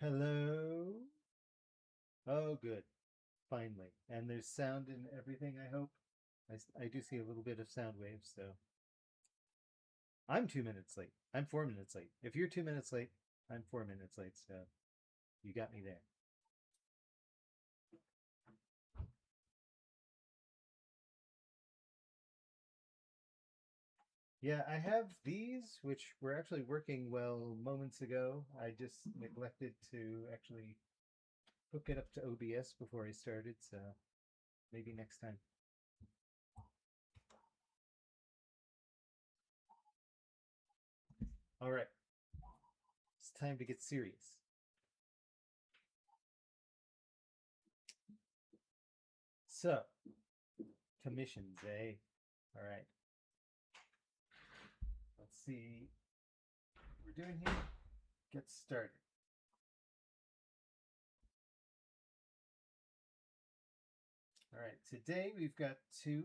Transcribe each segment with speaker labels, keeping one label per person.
Speaker 1: Hello. Oh, good. Finally. And there's sound in everything, I hope. I do see a little bit of sound waves, so I'm 2 minutes late. I'm 4 minutes late. If you're 2 minutes late, I'm 4 minutes late, so you got me there. Yeah, I have these, which were actually working well moments ago. I just neglected to actually hook it up to OBS before I started, so maybe next time. All right. It's time to get serious. So, commissions, eh? All right. Let's see what we're doing here. Get started. All right, today we've got two,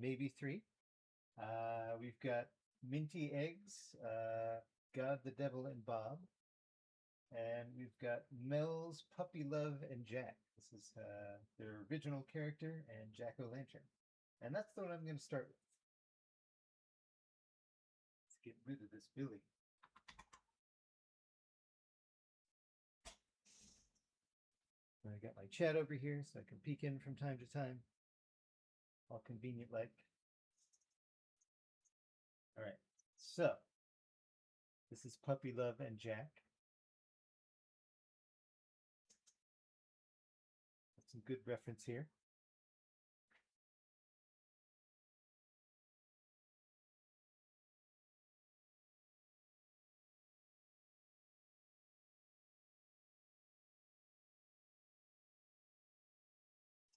Speaker 1: maybe three. We've got Minty Eggs, God, the Devil, and Bob. And we've got Mel's Puppy Love and Jack. This is their original character and Jack-o'-lantern. And that's the one I'm going to start with. Let's get rid of this Billy. I got my chat over here so I can peek in from time to time. All convenient like. All right, so this is Puppy Love and Jack. That's some good reference here.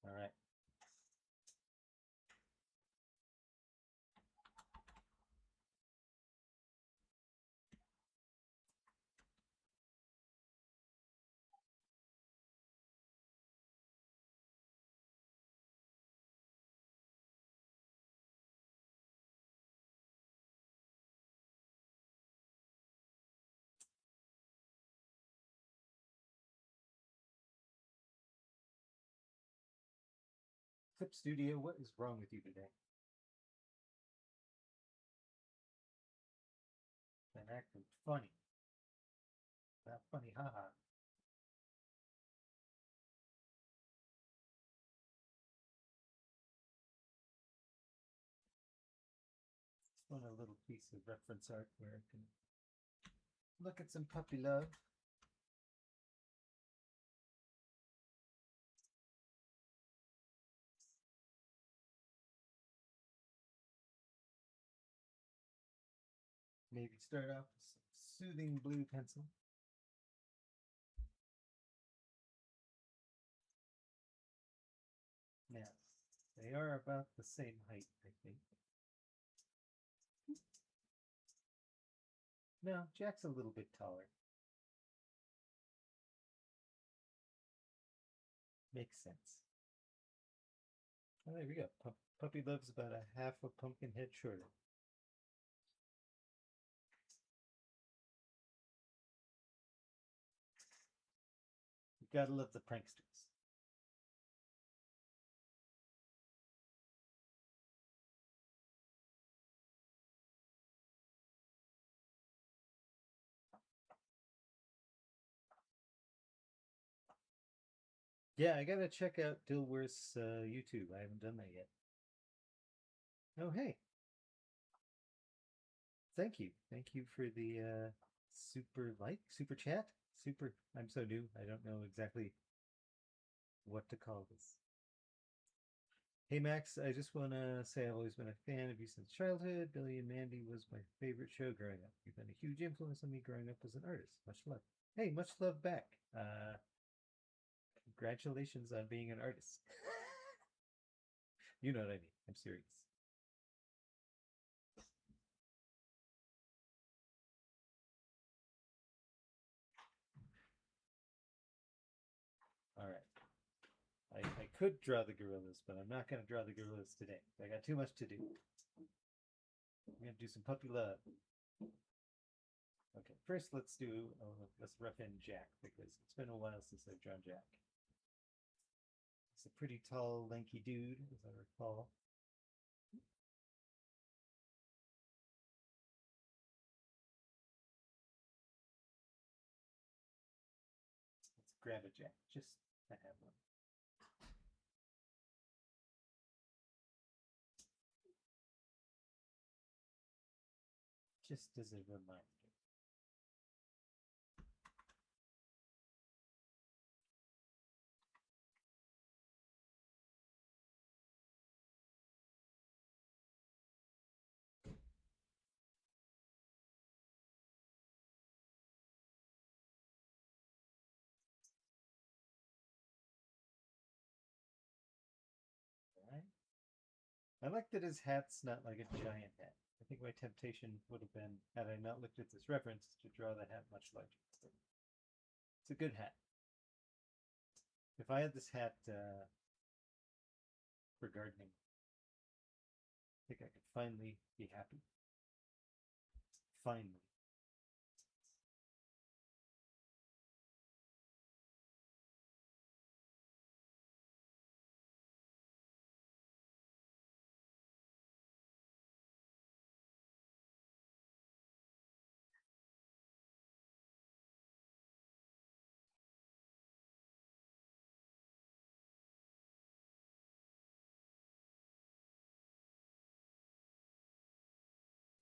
Speaker 1: All right. Clip Studio, what is wrong with you today? Been acting funny. Not funny, haha. Just want a little piece of reference art where I can look at some puppy love. Maybe start off with some soothing blue pencil. Now, they are about the same height, I think. No, Jack's a little bit taller. Makes sense. Oh, there we go. Puppy Love's about a half a pumpkin head shorter. You gotta love the pranksters. Yeah, I gotta check out Dilworth's YouTube. I haven't done that yet. Oh, hey. Thank you. Thank you for the super chat. Super. I'm so new. I don't know exactly what to call this. Hey Max, I just want to say I've always been a fan of you since childhood. Billy and Mandy was my favorite show growing up. You've been a huge influence on me growing up as an artist. Much love. Hey, much love back. Congratulations on being an artist. You know what I mean. I'm serious. All right. I could draw the gorillas, but I'm not going to draw the gorillas today. I got too much to do. I'm going to do some puppy love. Okay. first let's rough in Jack, because it's been a while since I've drawn Jack. He's a pretty tall, lanky dude, as I recall. Let's grab a Jack, just to have one. Just as a reminder. I like that his hat's not like a giant hat. I think my temptation would have been, had I not looked at this reference, to draw the hat much larger. It's a good hat. If I had this hat for gardening, I think I could finally be happy. Finally.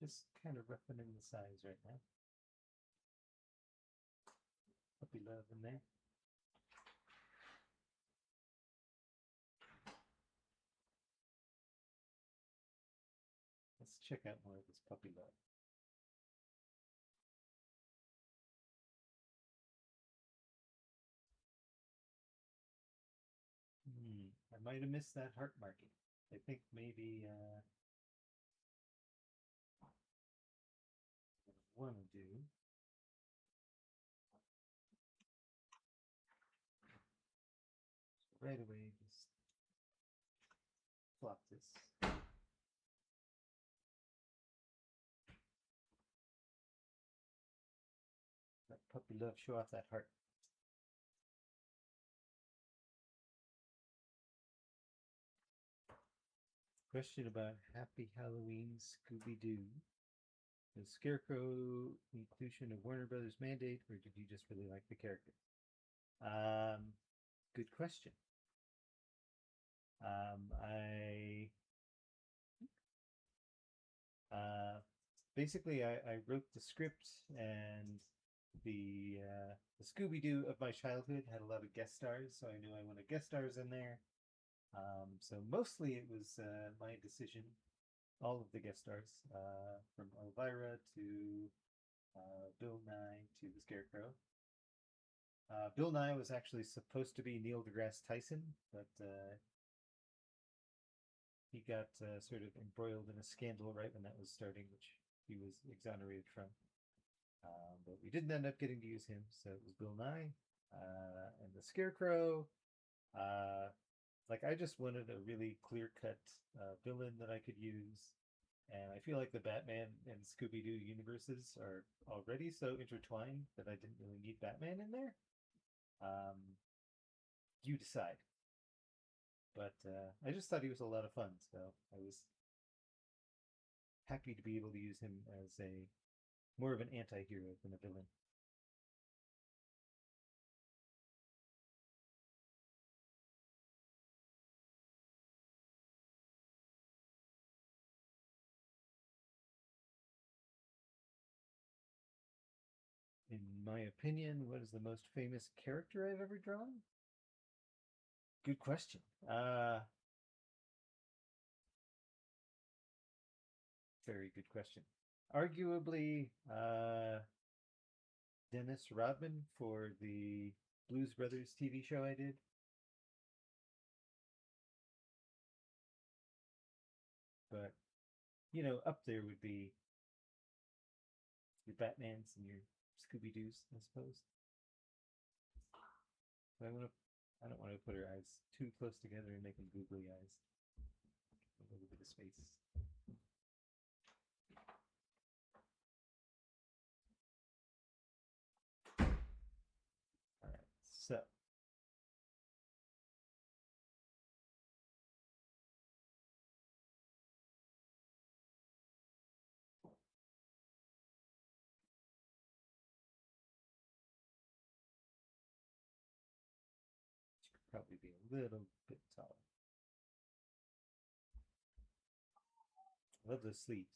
Speaker 1: Just kind of roughing in the size right now. Puppy love in there. Let's check out more of this puppy love. I might have missed that heart marking. I think maybe what I want to do right away, just flop this. That puppy love, show off that heart. Question about Happy Halloween Scooby-Doo. Is Scarecrow inclusion of Warner Brothers mandate, or did you just really like the character? Good question. Basically I wrote the script, and the Scooby-Doo of my childhood had a lot of guest stars, so I knew I wanted guest stars in there. So mostly it was my decision. All of the guest stars, from Elvira to Bill Nye to the Scarecrow. Bill Nye was actually supposed to be Neil deGrasse Tyson, but he got sort of embroiled in a scandal right when that was starting, which he was exonerated from. But we didn't end up getting to use him, so it was Bill Nye. And the Scarecrow, like, I just wanted a really clear-cut villain that I could use. And I feel like the Batman and Scooby-Doo universes are already so intertwined that I didn't really need Batman in there. You decide. But I just thought he was a lot of fun, so I was happy to be able to use him as a more of an anti-hero than a villain. In my opinion, what is the most famous character I've ever drawn? Good question. Very good question. Arguably, Dennis Rodman for the Blues Brothers TV show I did. But, you know, up there would be your Batmans and your Scooby-Doos, I suppose. But I don't want to put her eyes too close together and make them googly eyes. A little bit of space. So, probably be a little bit taller. I love those sleeves.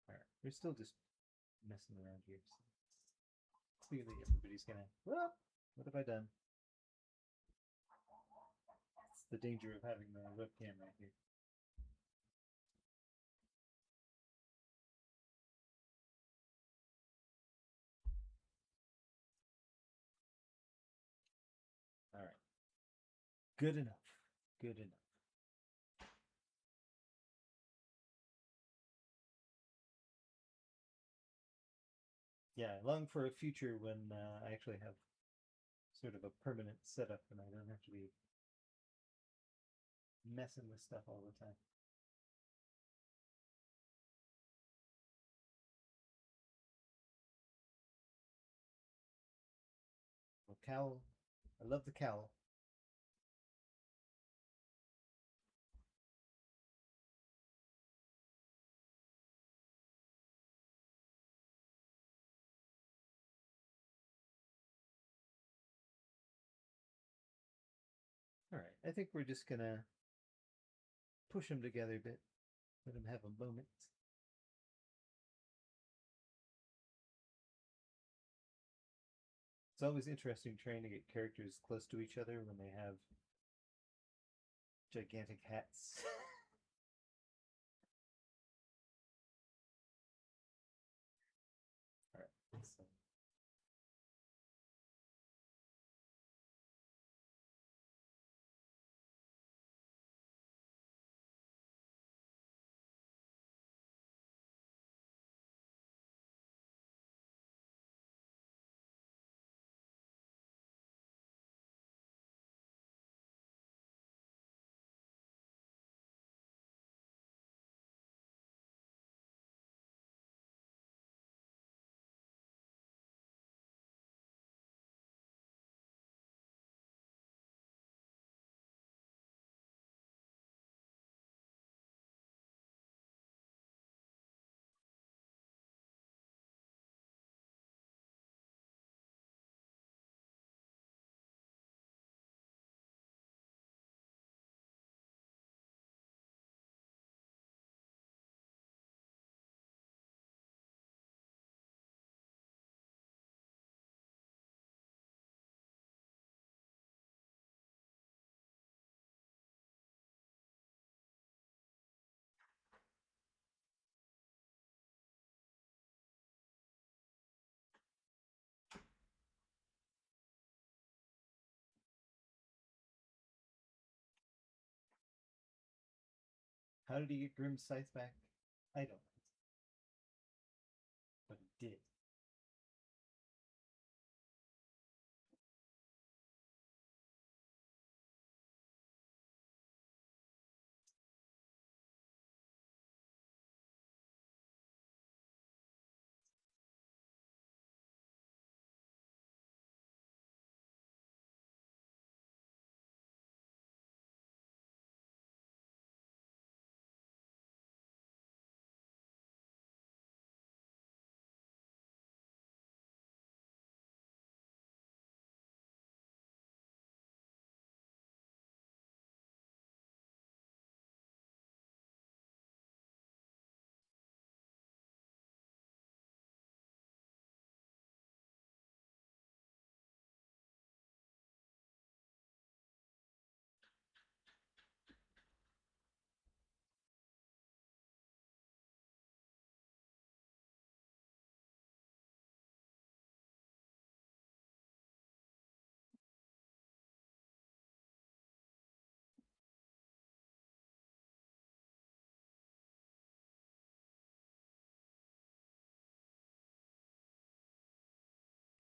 Speaker 1: Alright, we're still just messing around here. So clearly everybody's gonna, well, what have I done? It's the danger of having the webcam right here. Alright. Good enough. Good enough. Yeah, I long for a future when I actually have sort of a permanent setup and I don't have to be messing with stuff all the time. Well, cowl. I love the cowl. Alright, I think we're just gonna push them together a bit. Let them have a moment. It's always interesting trying to get characters close to each other when they have gigantic hats. Alright, so how did he get Grimm's scythe back? I don't know. But he did.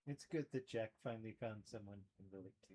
Speaker 1: It's good that Jack finally found someone he can relate to.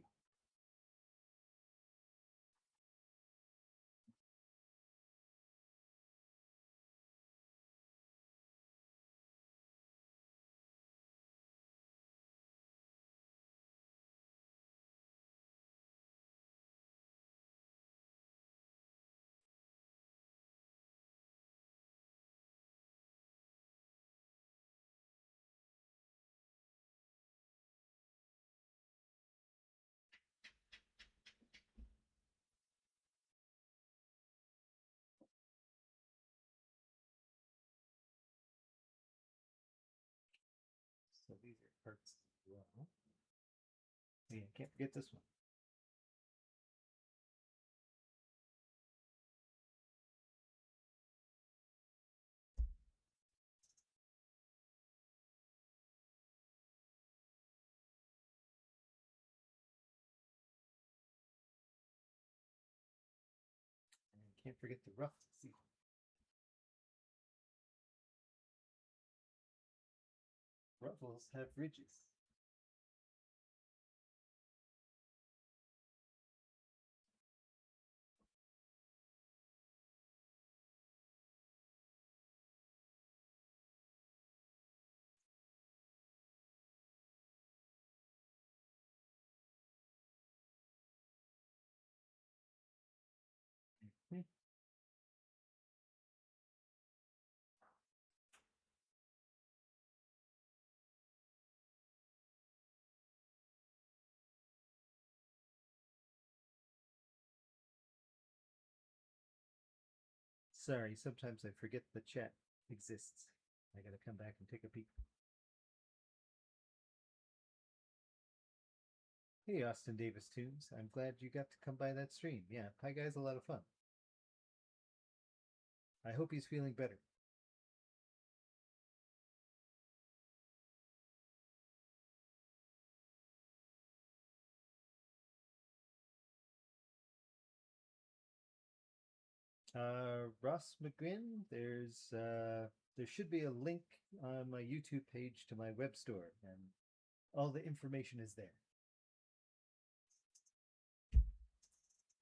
Speaker 1: So these are parts as well. Yeah, can't forget this one. And can't forget the ruffles. See, ruffles have ridges. Hmm. Sorry, sometimes I forget the chat exists. I gotta come back and take a peek. Hey, Austin Davis Tunes. I'm glad you got to come by that stream. Yeah, Pie Guy's a lot of fun. I hope he's feeling better. Ross McGuinn, there should be a link on my YouTube page to my web store, and all the information is there.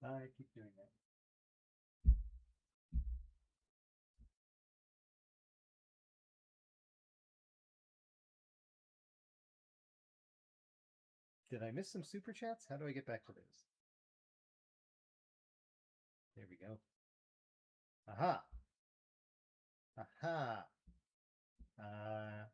Speaker 1: I keep doing that. Did I miss some super chats? How do I get back to those? There we go. Aha! Aha! Uh,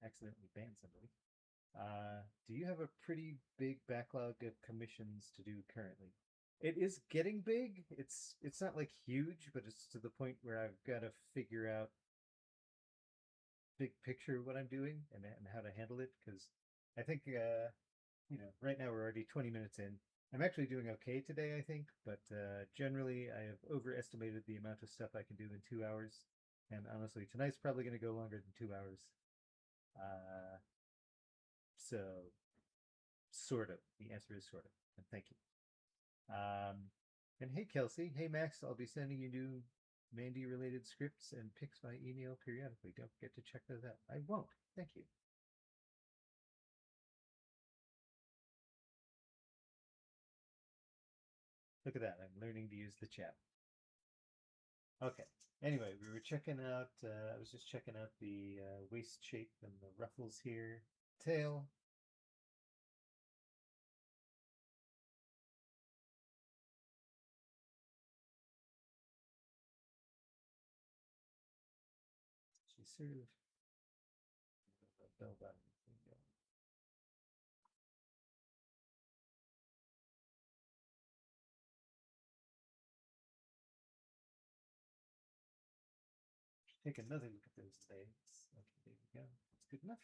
Speaker 1: accidentally banned somebody. Do you have a pretty big backlog of commissions to do currently? It is getting big. It's not like huge, but it's to the point where I've got to figure out big picture what I'm doing and how to handle it. Because I think right now we're already 20 minutes in. I'm actually doing okay today, I think, but generally I have overestimated the amount of stuff I can do in 2 hours. And honestly, tonight's probably going to go longer than 2 hours. So, sort of. The answer is sort of. And thank you. And hey, Kelsey. Hey, Max. I'll be sending you new Mandy related scripts and pics by email periodically. Don't forget to check those out. I won't. Thank you. Look at that. I'm learning to use the chat. Okay. Anyway, we were checking out, I was just checking out the waist shape and the ruffles here. Tail. She sort of bell bottom thing going. Take another look at those legs. Okay, there we go. That's good enough.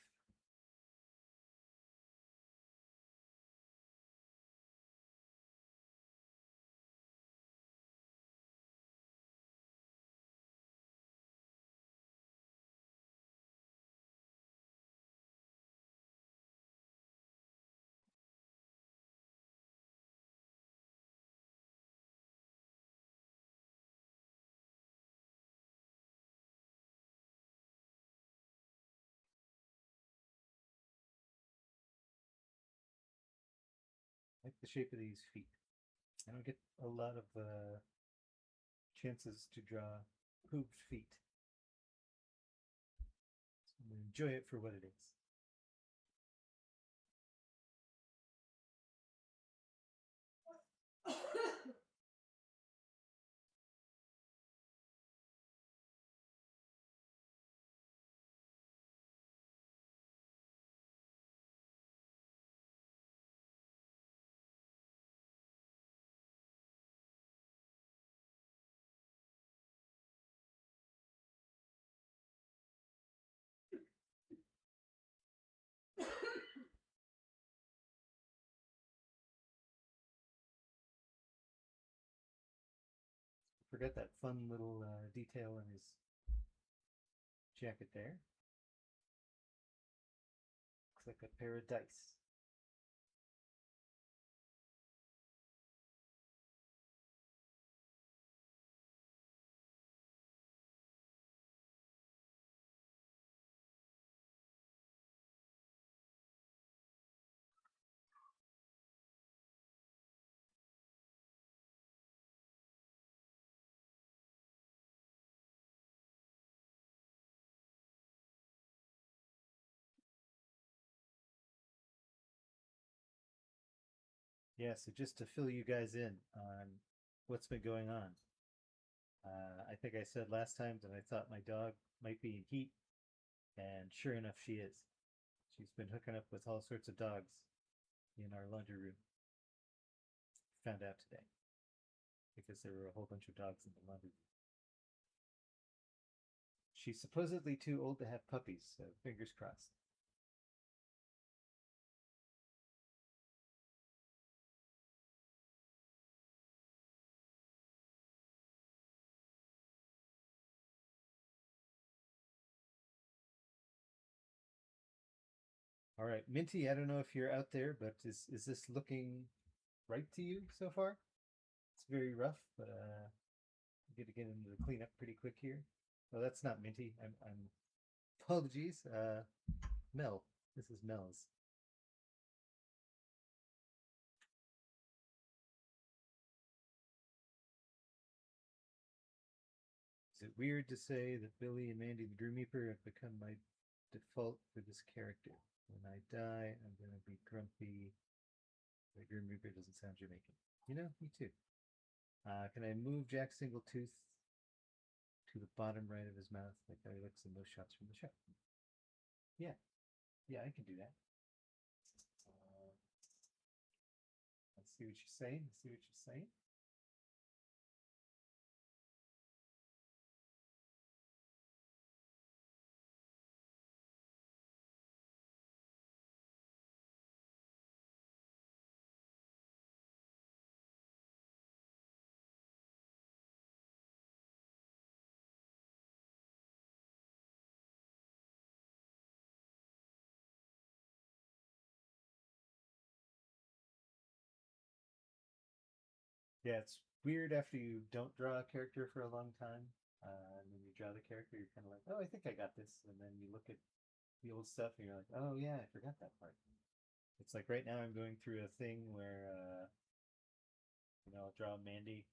Speaker 1: I like the shape of these feet. I don't get a lot of chances to draw hooved feet. So I'm going to enjoy it for what it is. forgot that fun little detail in his jacket there. Looks like a pair of dice. Yeah, so just to fill you guys in on what's been going on. I think I said last time that I thought my dog might be in heat, and sure enough, she is. She's been hooking up with all sorts of dogs in our laundry room. Found out today because there were a whole bunch of dogs in the laundry room. She's supposedly too old to have puppies, so fingers crossed. All right, Minty, I don't know if you're out there, but is this looking right to you so far? It's very rough, but I'm gonna get into the cleanup pretty quick here. Oh, that's not Minty. I'm apologies. Mel. This is Mel's. Is it weird to say that Billy and Mandy the Grim Reaper have become my default for this character? When I die, I'm gonna be grumpy. The Grim Reaper doesn't sound Jamaican. You know, me too. Can I move Jack Singletooth to the bottom right of his mouth like how he looks in those shots from the show? Yeah, yeah, I can do that. Let's see what you're saying. Let's see what you're saying. Yeah, it's weird after you don't draw a character for a long time. And then you draw the character, you're kind of like, oh, I think I got this. And then you look at the old stuff and you're like, oh, yeah, I forgot that part. It's like right now I'm going through a thing where, I'll draw Mandy,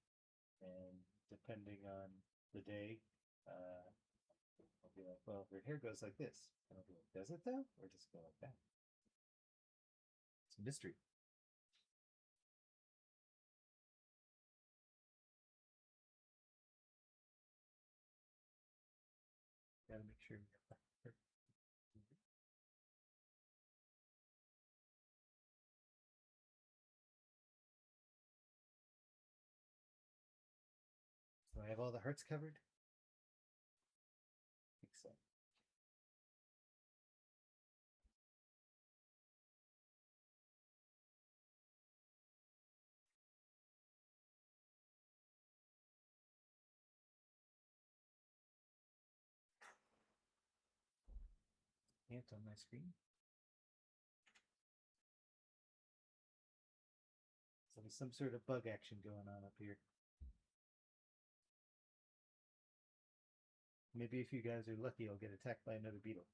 Speaker 1: and depending on the day, I'll be like, well, her hair goes like this. And I'll be like, does it though? Or just go like that? It's a mystery. Gotta make sure you get that. So I have all the hearts covered? I think so. Ant on my screen. So there's some sort of bug action going on up here. Maybe if you guys are lucky, I'll get attacked by another beetle.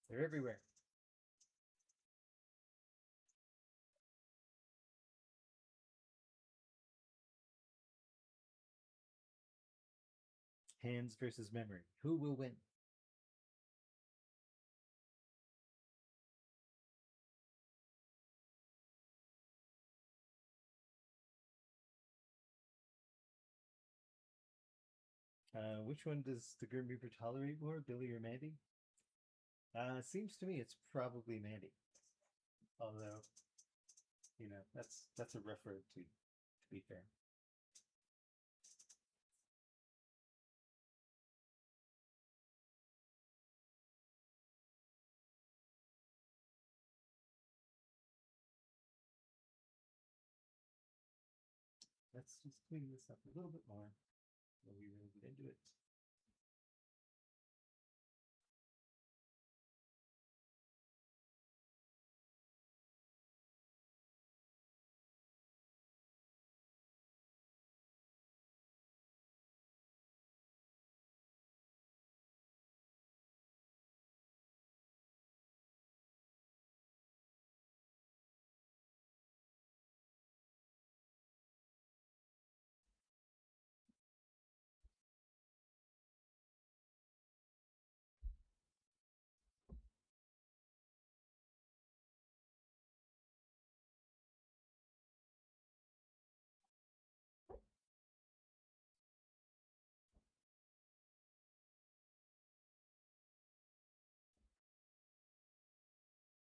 Speaker 1: They're everywhere. Hands versus memory. Who will win? Which one does the Grim Reaper tolerate more, Billy or Mandy? Seems to me it's probably Mandy. Although, that's a rough road to be fair. let's just clean this up a little bit more before we really get into it.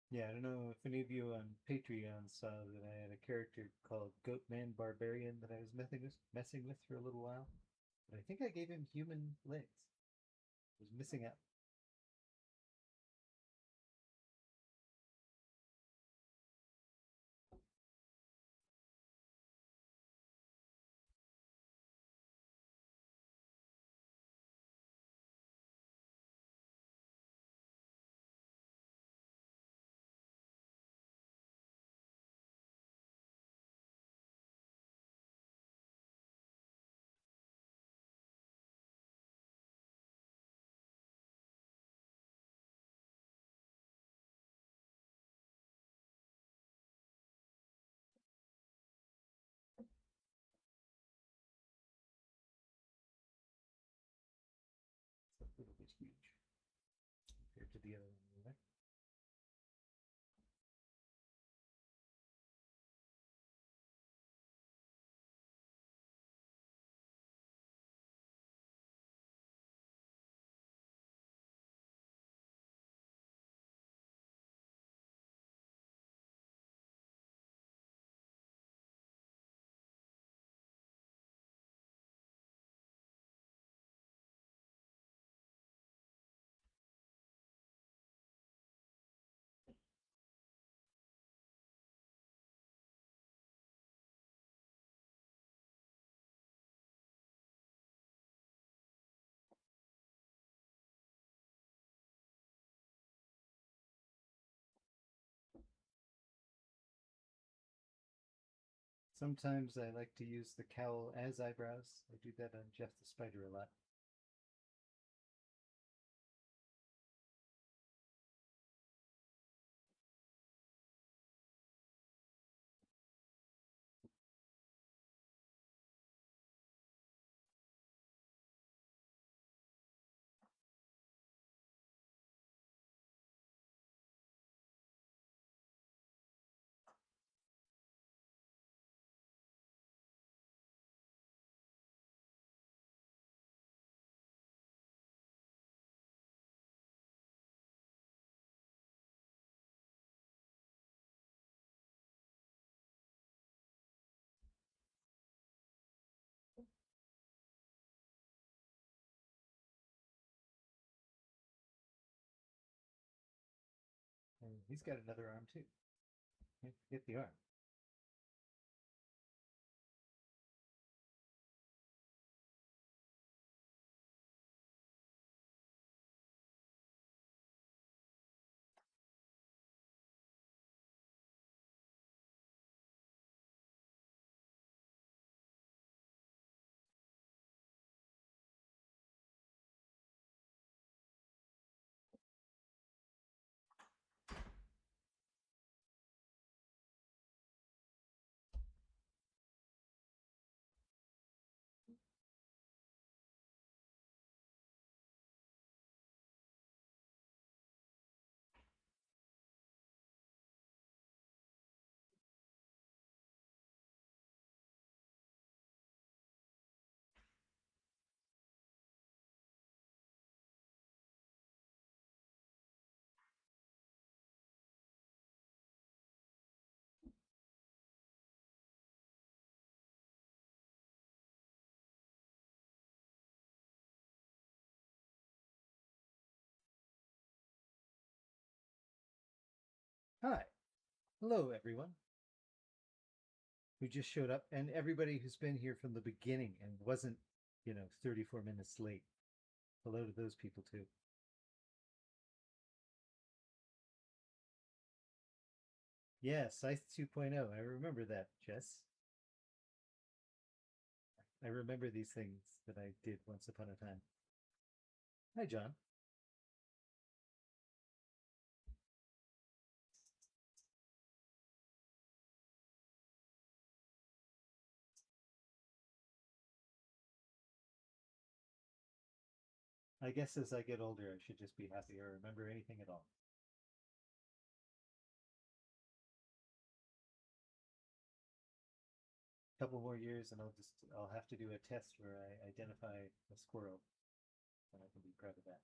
Speaker 1: Yeah, I don't know if any of you on Patreon saw that I had a character called Goatman Barbarian that I was messing with for a little while. But I think I gave him human legs. I was missing out. It's a little bit huge compared to the other one. Right? Sometimes I like to use the cowl as eyebrows. I do that on Jeff the Spider a lot. And he's got another arm too. Can't forget the arm. Hi. Hello, everyone. who just showed up, and everybody who's been here from the beginning and wasn't, 34 minutes late. Hello to those people too. Yeah, Scythe 2.0. I remember that, Jess. I remember these things that I did once upon a time. Hi, John. I guess as I get older, I should just be happy or remember anything at all. Couple more years, and I'll have to do a test where I identify a squirrel, and I can be proud of that.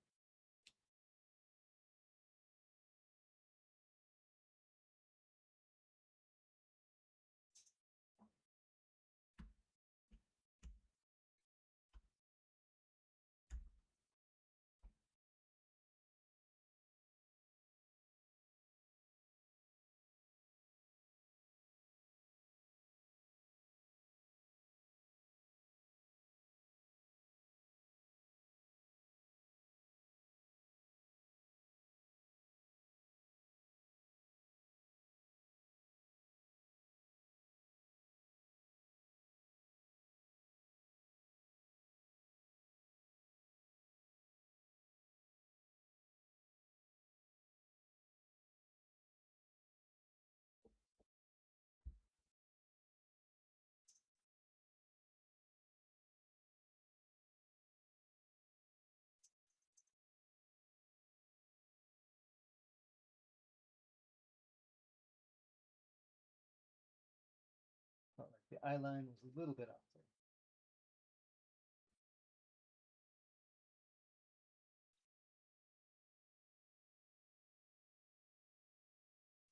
Speaker 1: Felt like the eye line was a little bit off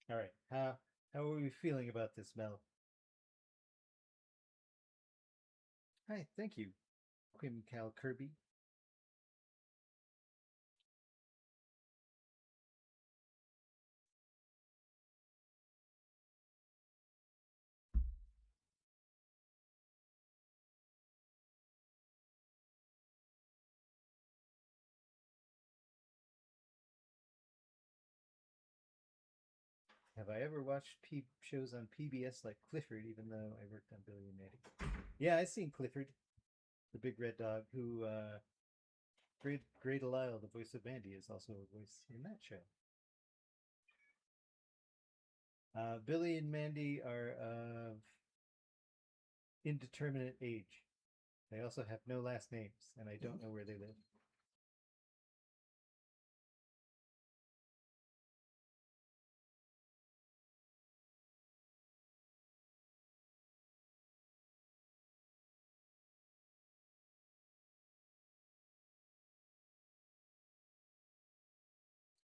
Speaker 1: there. All right, how are we feeling about this, Mel? Hi, thank you, Quim Cal Kirby. Have I ever watched shows on PBS like Clifford, even though I worked on Billy and Maddie? Yeah, I've seen Clifford, the big red dog, who Great Lyle, the voice of Mandy, is also a voice in that show. Billy and Mandy are of indeterminate age. They also have no last names, and I don't know where they live.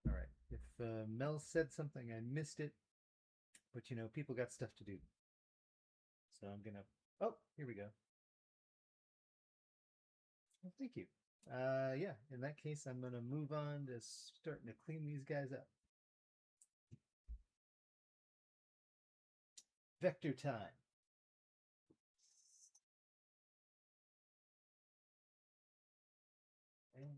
Speaker 1: All right. If Mel said something, I missed it, but people got stuff to do. So I'm gonna. Oh, here we go. Well, thank you. Yeah. In that case, I'm gonna move on to starting to clean these guys up. Vector time. And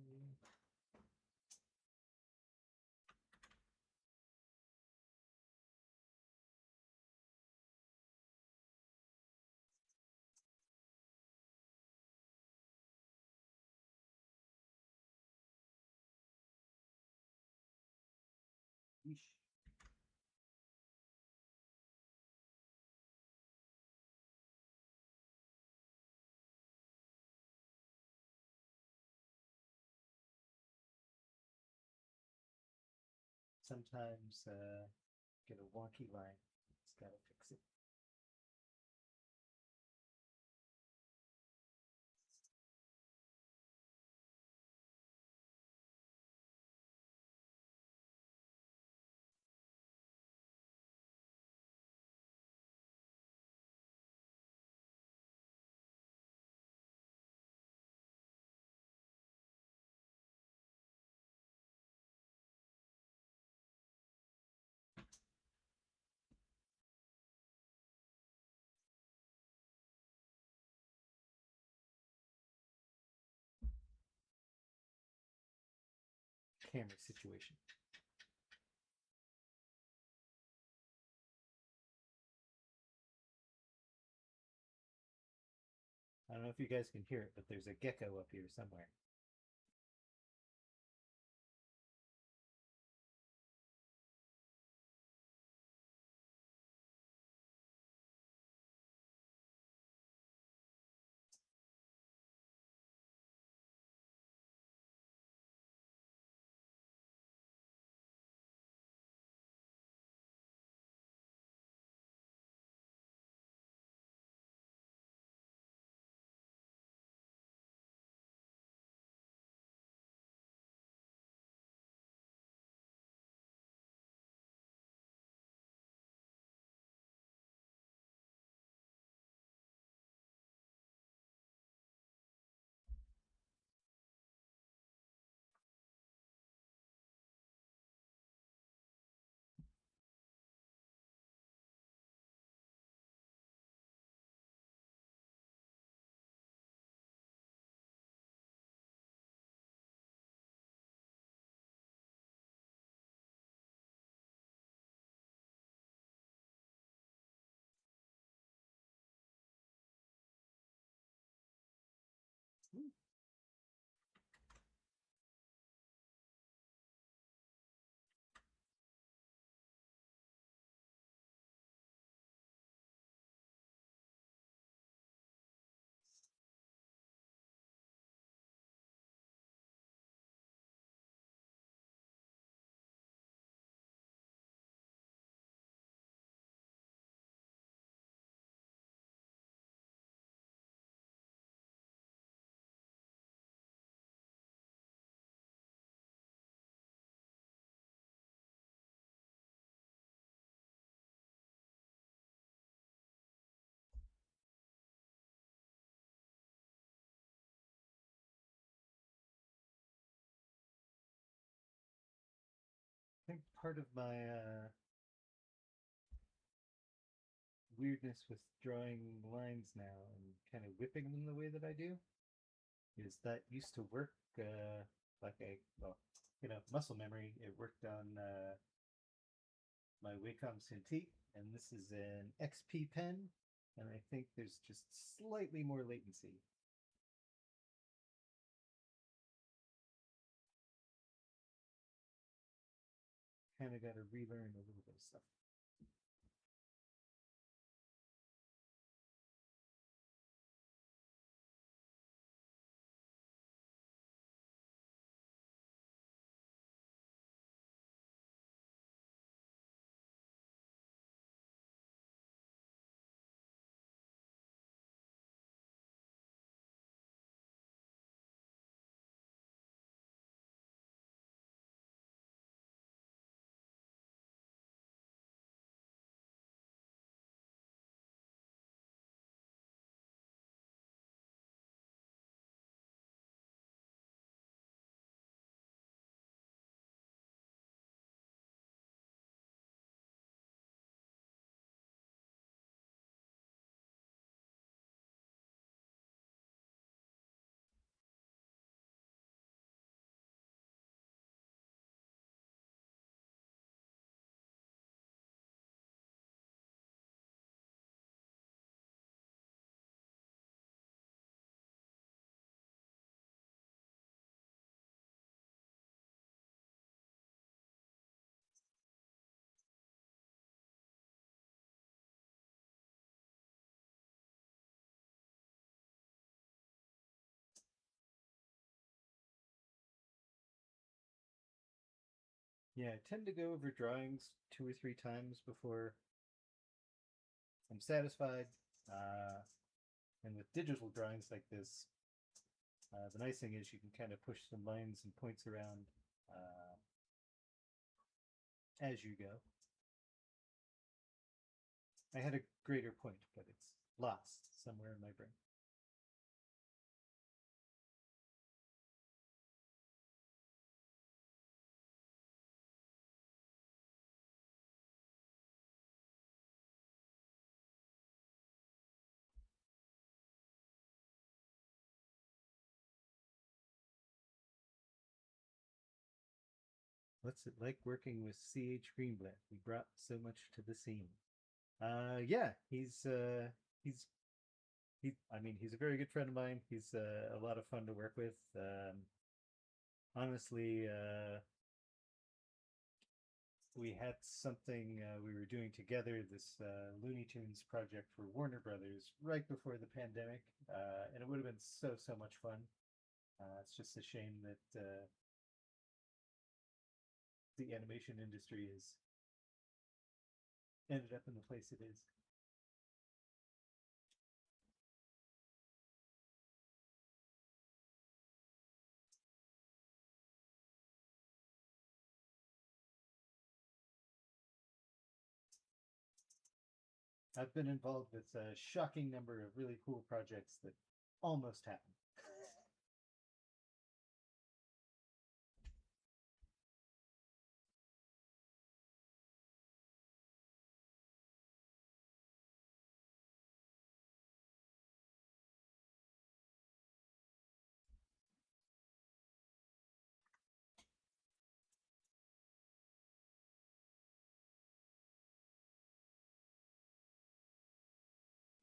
Speaker 1: sometimes get a wonky line. Just gotta fix it. camera situation. I don't know if you guys can hear it, but there's a gecko up here somewhere. I think part of my weirdness with drawing lines now and kind of whipping them the way that I do is that used to work like a, well, muscle memory. It worked on my Wacom Cintiq, and this is an XP pen, and I think there's just slightly more latency. Kind of got to relearn a little bit of stuff. Yeah, I tend to go over drawings 2 or 3 times before I'm satisfied. And with digital drawings like this, the nice thing is you can kind of push some lines and points around as you go. I had a greater point, but it's lost somewhere in my brain. What's it like working with CH Greenblatt? He brought so much to the scene. Yeah, he's I mean, he's a very good friend of mine. He's a lot of fun to work with. Honestly, we had something we were doing together, this Looney Tunes project for Warner Brothers right before the pandemic, and it would have been so much fun. It's just a shame that the animation industry has ended up in the place it is. I've been involved with a shocking number of really cool projects that almost happened.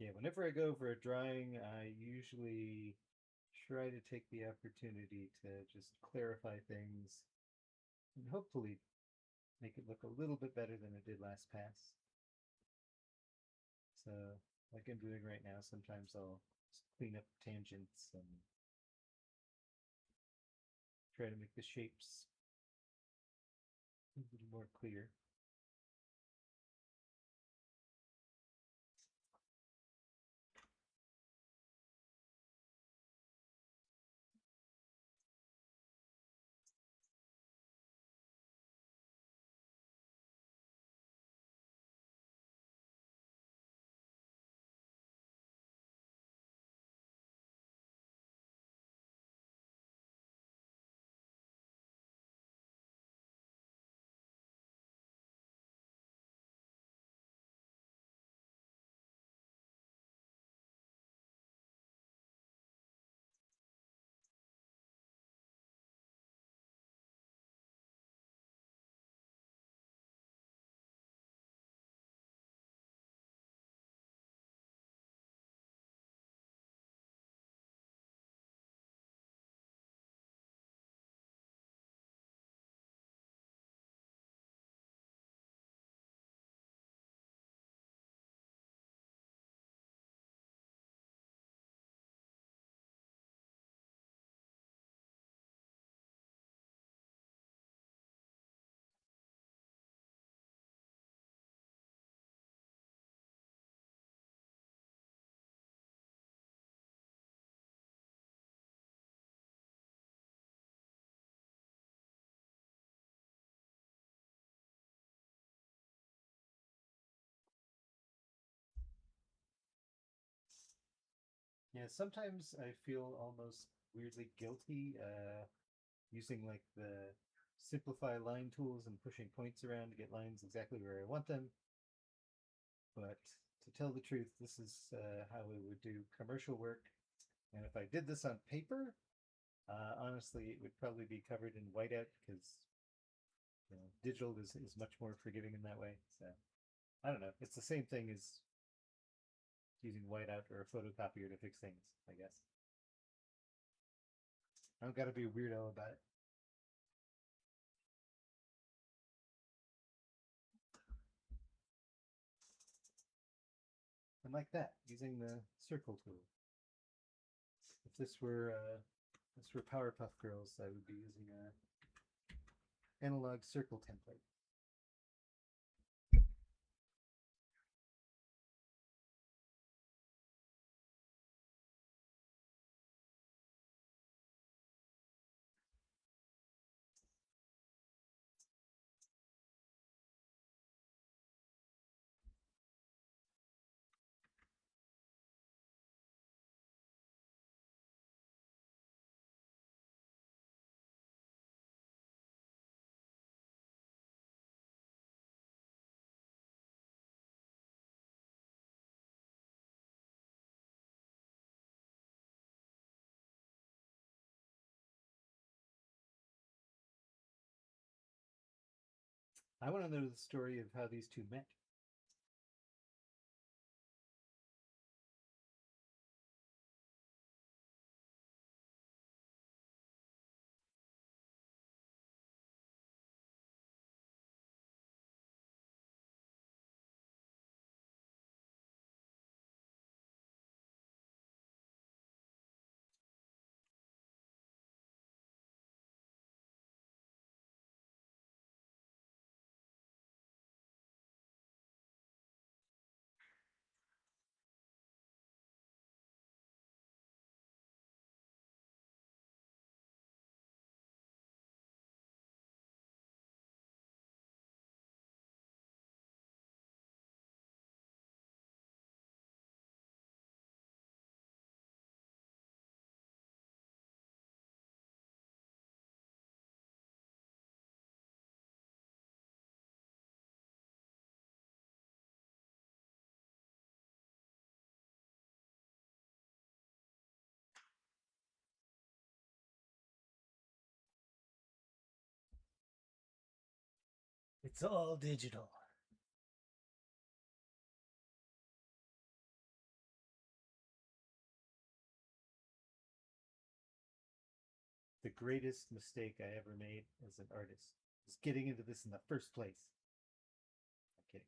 Speaker 1: Yeah, whenever I go for a drawing, I usually try to take the opportunity to just clarify things and hopefully make it look a little bit better than it did last pass. So, like I'm doing right now, sometimes I'll just clean up tangents and try to make the shapes a little more clear. Yeah, sometimes I feel almost weirdly guilty using like the simplify line tools and pushing points around to get lines exactly where I want them. But to tell the truth, this is how we would do commercial work. And if I did this on paper, honestly, it would probably be covered in whiteout because digital is much more forgiving in that way. So I don't know. It's the same thing as using whiteout or a photocopier to fix things, I guess. I don't got to be a weirdo about it. And like that, using the circle tool. If this were Powerpuff Girls, I would be using a analog circle template. I want to know the story of how these two met. It's all digital. The greatest mistake I ever made as an artist was getting into this in the first place. I'm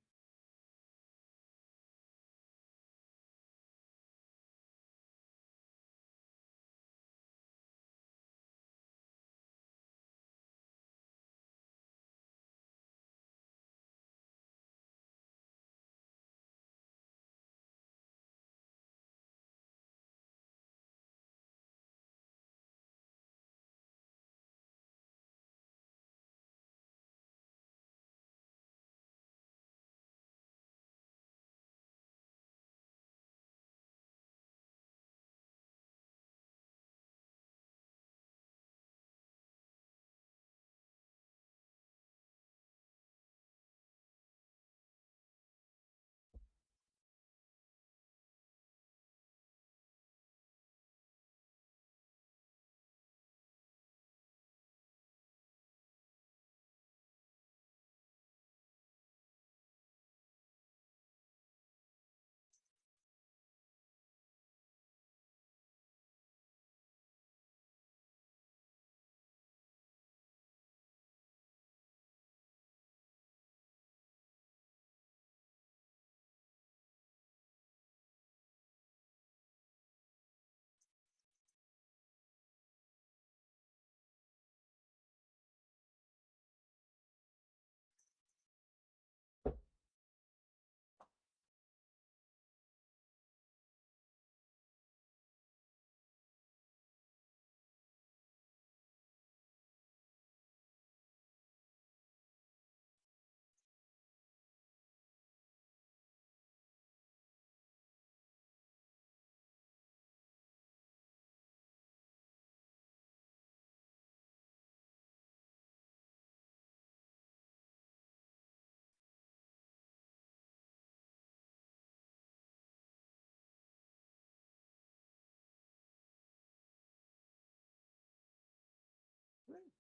Speaker 1: kidding.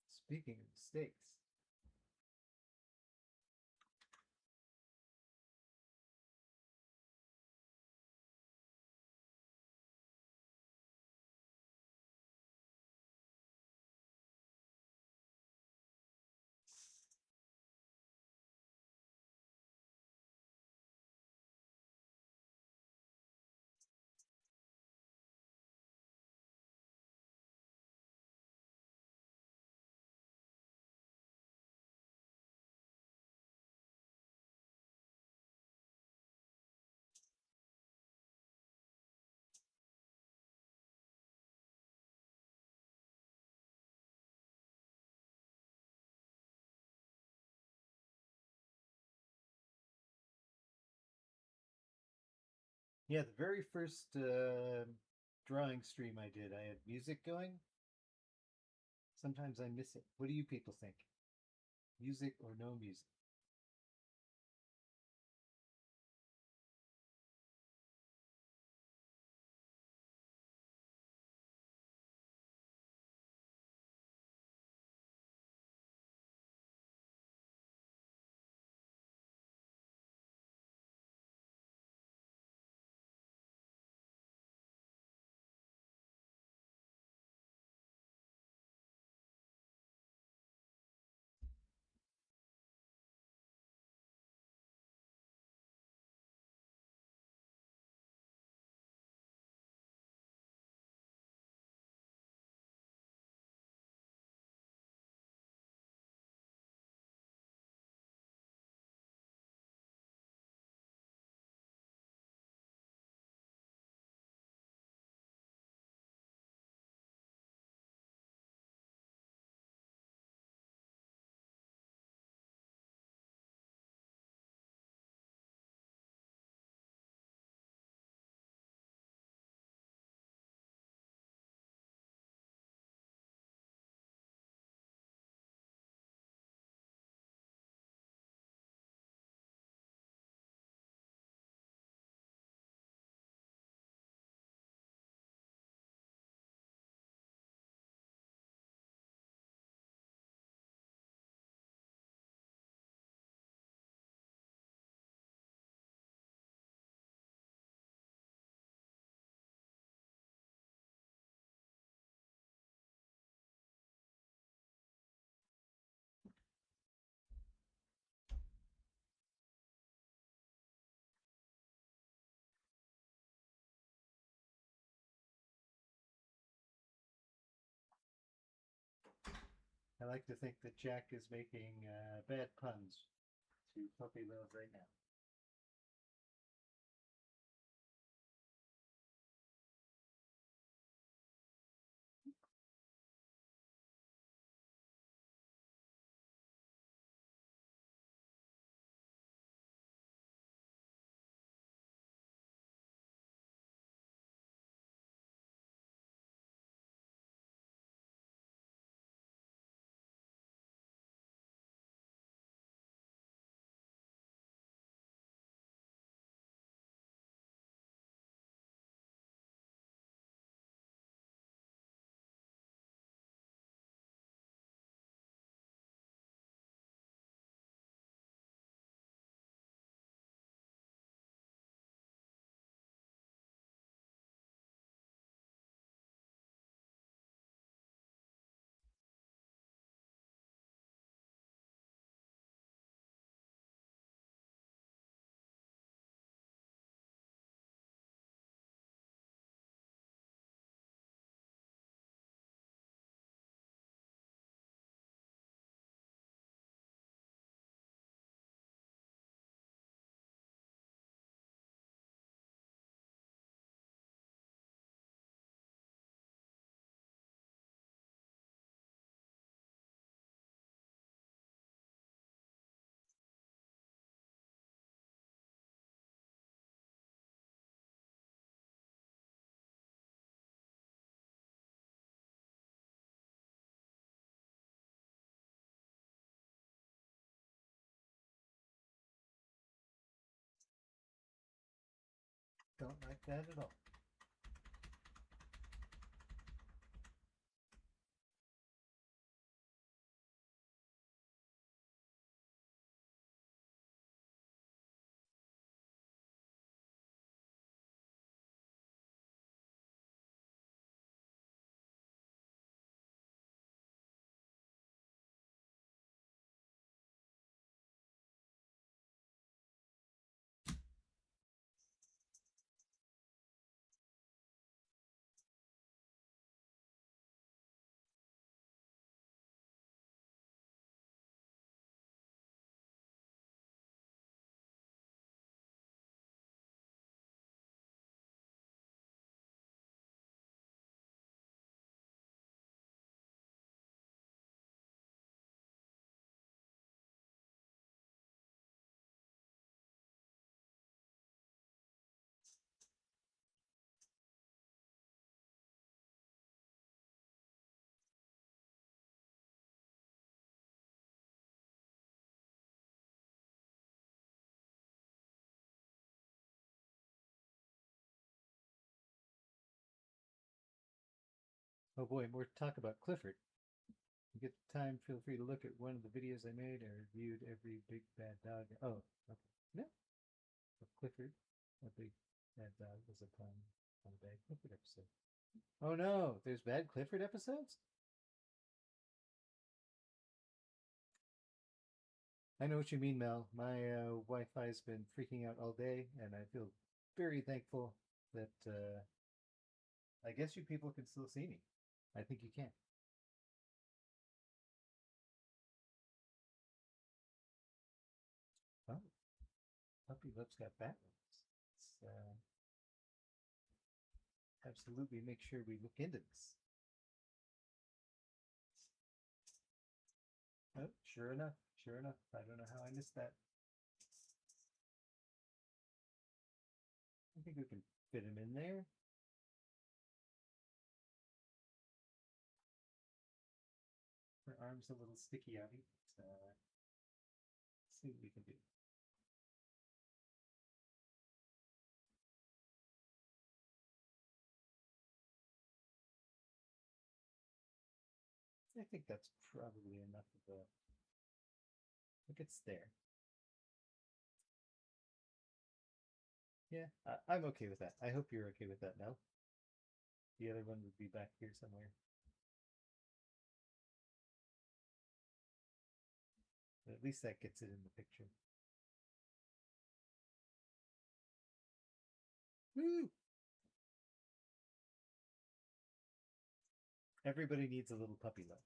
Speaker 1: Speaking of mistakes, yeah, the very first drawing stream I did, I had music going. Sometimes I miss it. What do you people think? Music or no music? I like to think that Jack is making bad puns to puppy love right now. Don't like that at all. Oh boy, more talk about Clifford. If you get the time, feel free to look at one of the videos I made. I reviewed every big bad dog. Oh, okay. No. Clifford, a big bad dog, was a pun on a bad Clifford episode. Oh no, there's bad Clifford episodes? I know what you mean, Mel. My Wi-Fi's been freaking out all day, and I feel very thankful that I guess you people can still see me. I think you can. Oh, Puppy Love's got bat wings. Let's absolutely make sure we look into this. Oh, sure enough, sure enough. I don't know how I missed that. I think we can fit him in there. Her arm's a little sticky outy, but let's see what we can do. I think that's probably enough of a. Look, it's there. Yeah, I'm okay with that. I hope you're okay with that, Mel. The other one would be back here somewhere. But at least that gets it in the picture. Woo! Everybody needs a little puppy love.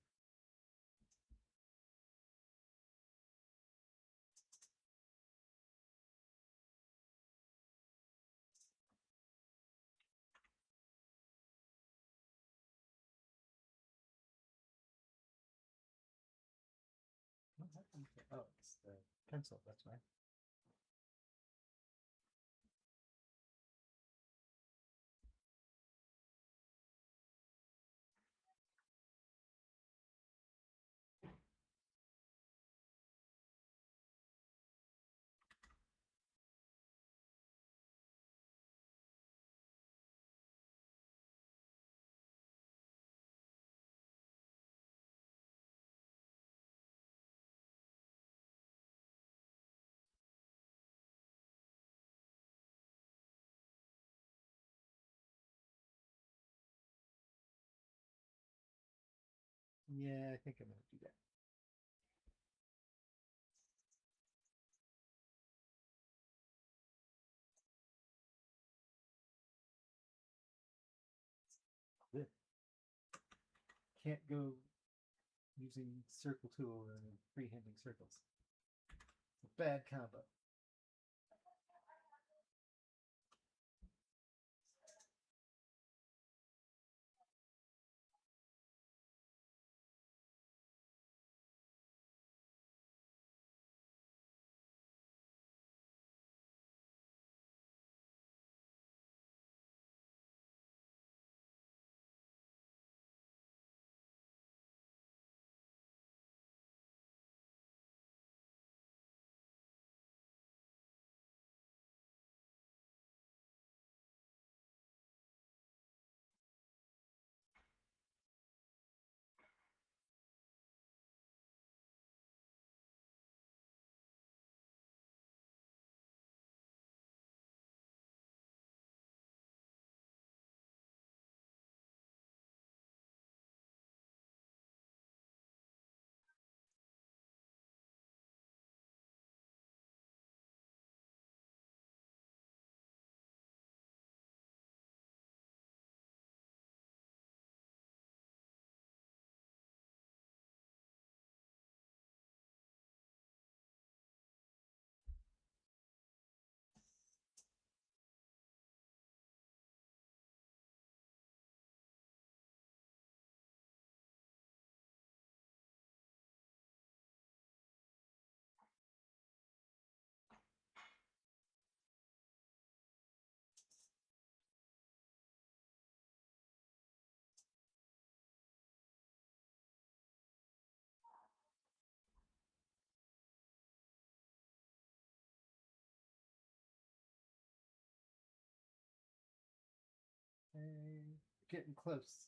Speaker 1: Oh, it's the pencil. That's why. Yeah, I think I'm gonna do that. Good. Can't go using circle tool and freehanding circles. It's a bad combo. Hey, getting close.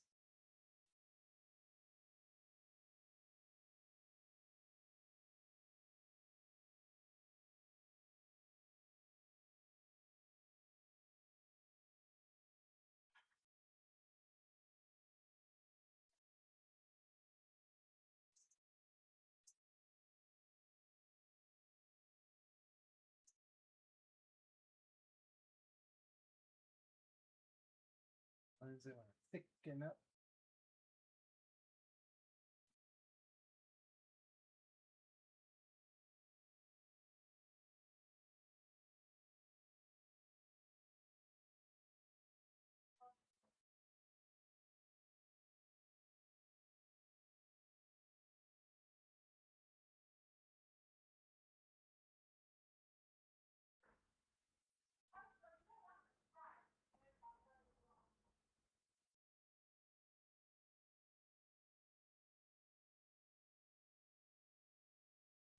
Speaker 1: Lines I want to thicken up.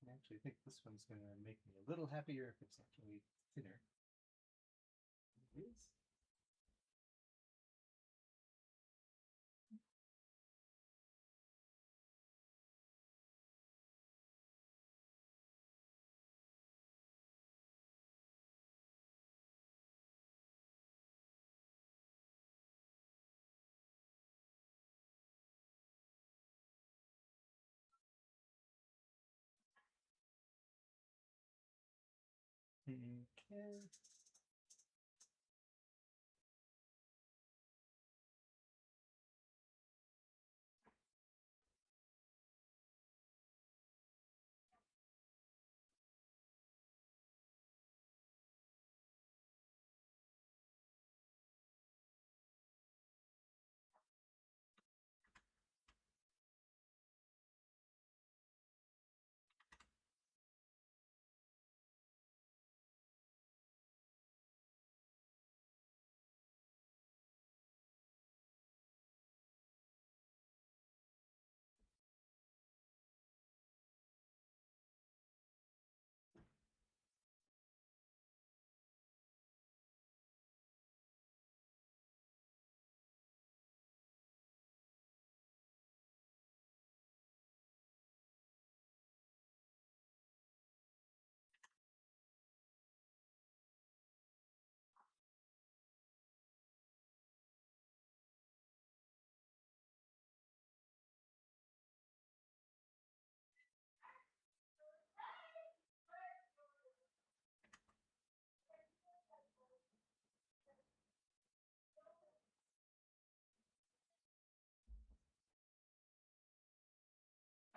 Speaker 1: I actually think this one's going to make me a little happier if it's actually thinner. It is. Okay.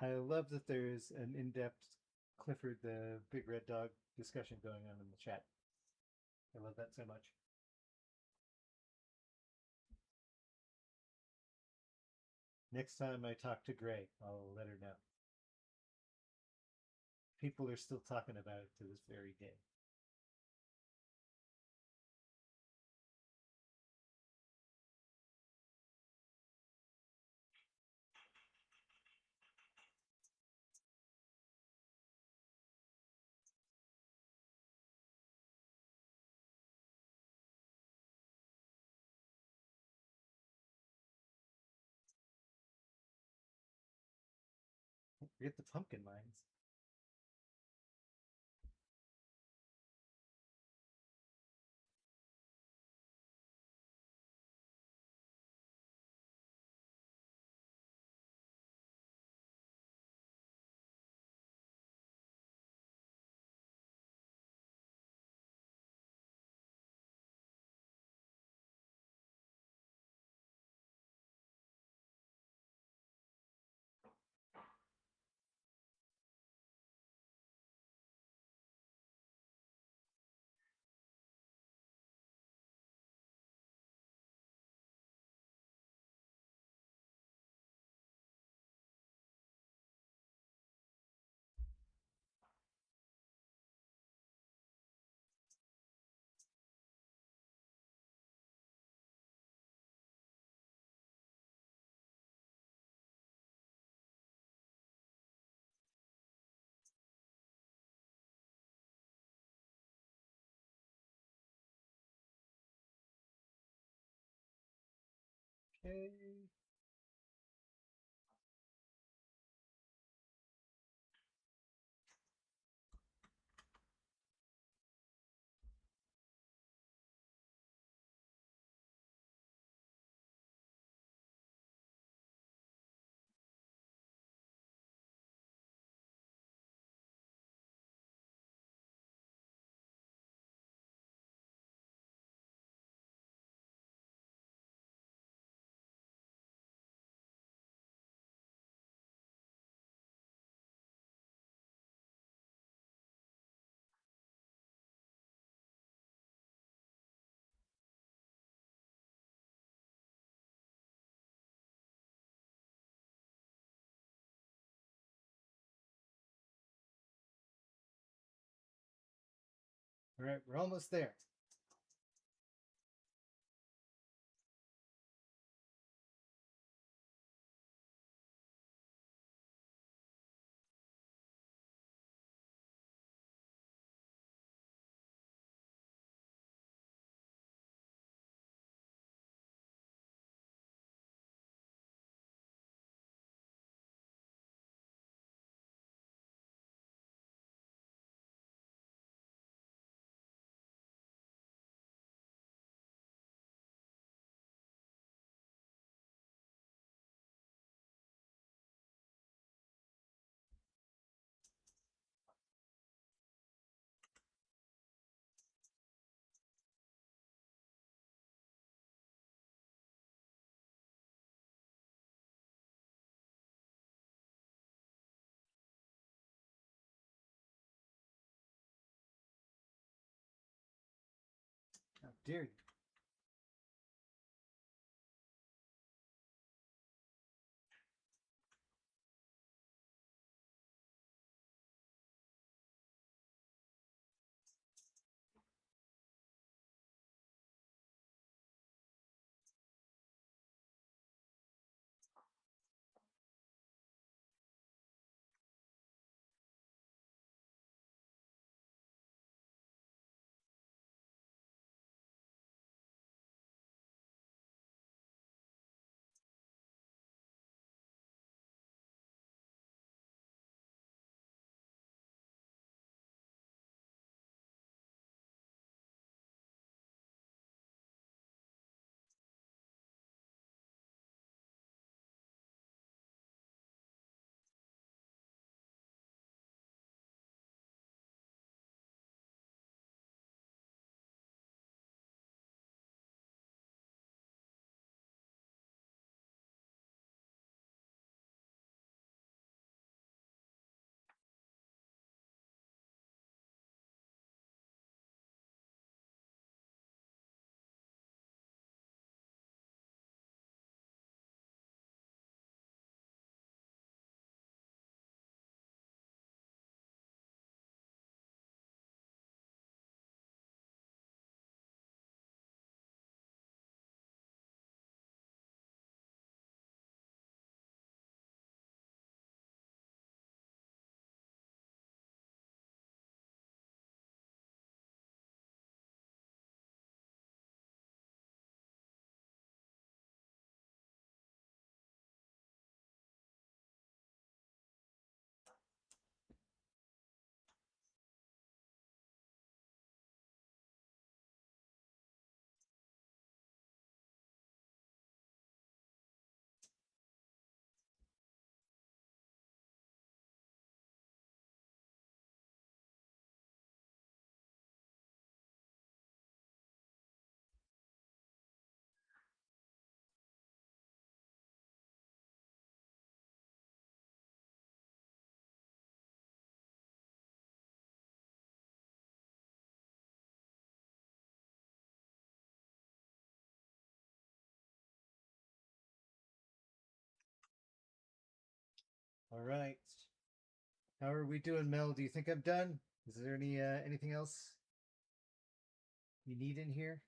Speaker 1: I love that there's an in-depth Clifford the Big Red Dog discussion going on in the chat. I love that so much. Next time I talk to Gray, I'll let her know. People are still talking about it to this very day. Don't forget the pumpkin mines. Okay. All right, we're almost there. How dare you? All right. How are we doing, Mel? Do you think I'm done? Is there anything else you need in here?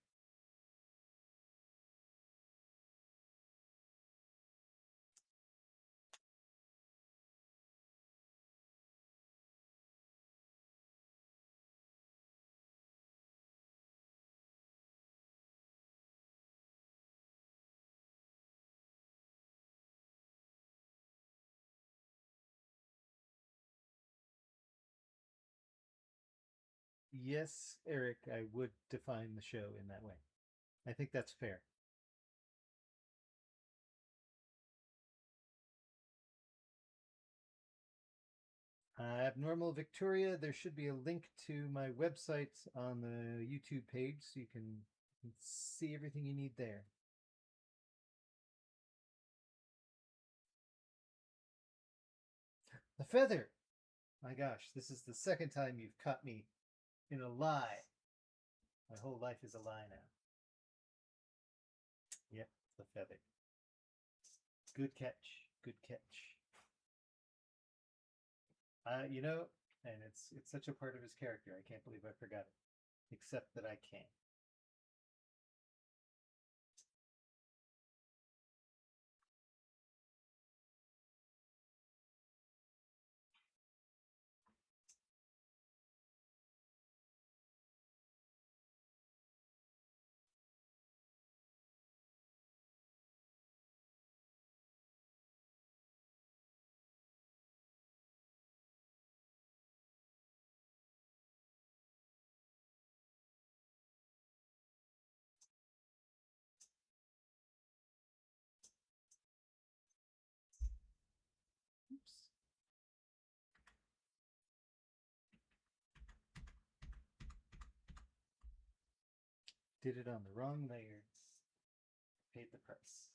Speaker 1: Yes, Eric, I would define the show in that way. I think that's fair. Abnormal Victoria, there should be a link to my website on the YouTube page so you can see everything you need there. The feather! My gosh, this is the second time you've caught me in a lie. My whole life is a lie now. Yep, the feather. Good catch. Good catch. You know, and it's such a part of his character. I can't believe I forgot it. Except that I can't. Oops. Did it on the wrong layers. Paid the price.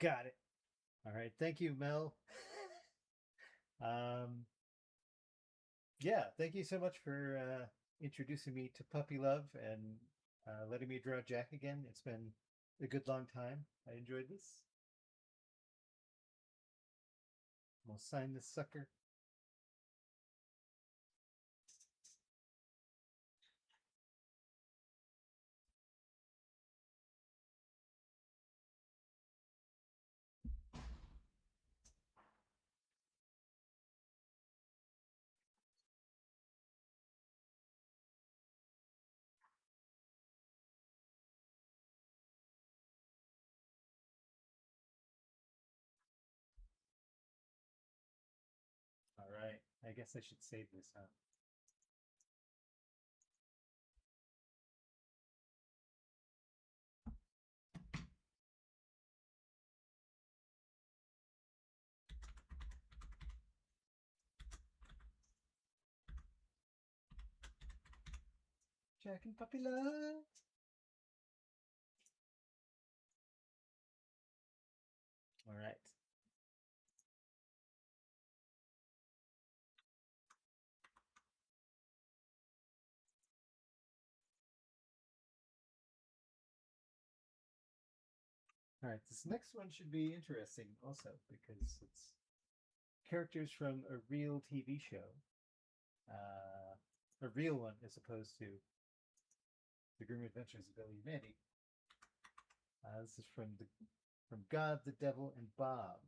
Speaker 1: Got it. All right. Thank you, Mel. um, yeah, thank you so much for introducing me to puppy love and letting me draw Jack again. It's been a good long time. I enjoyed this. We'll sign this sucker. All right. I guess I should save this, huh? Jack and puppy love. All right. All right. This next one should be interesting also because it's characters from a real TV show. A real one as opposed to The Grim Adventures of Billy and Mandy. This is from God, the Devil, and Bob.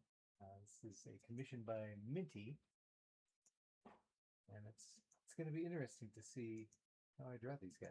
Speaker 1: This is a commission by Minty, and it's going to be interesting to see how I draw these guys.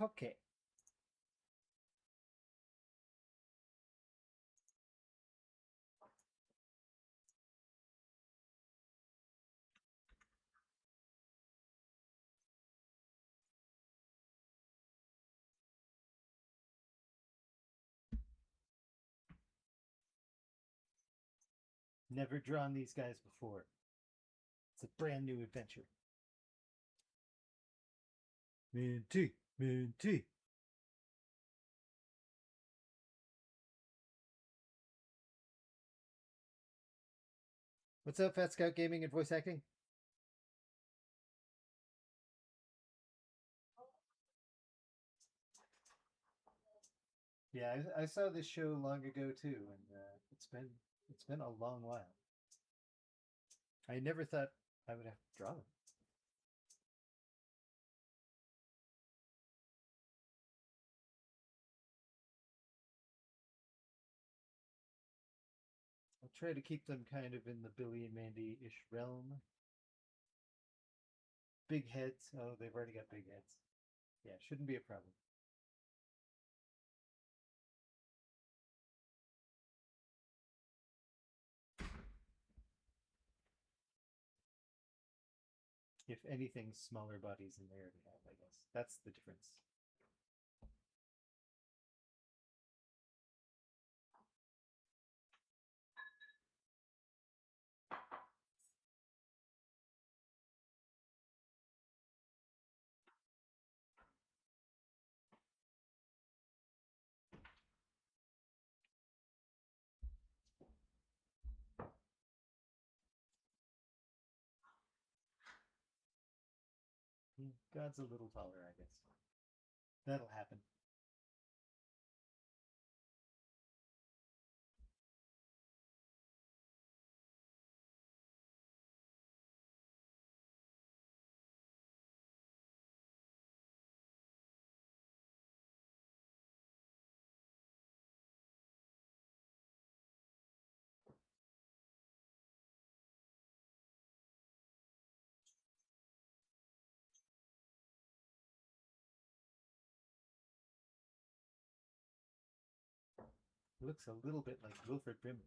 Speaker 1: Okay. Never drawn these guys before. It's a brand new adventure. Minty, Minty. What's up, Fat Scout Gaming and Voice Acting? Yeah, I saw this show long ago too, and it's been a long while. I never thought I would have to draw them. I'll try to keep them kind of in the Billy and Mandy-ish realm. Big heads. Oh, they've already got big heads. Yeah, shouldn't be a problem. If anything, smaller bodies than they already have, I guess. That's the difference. God's a little taller, I guess. That'll happen. Looks a little bit like Wilfred Brimley.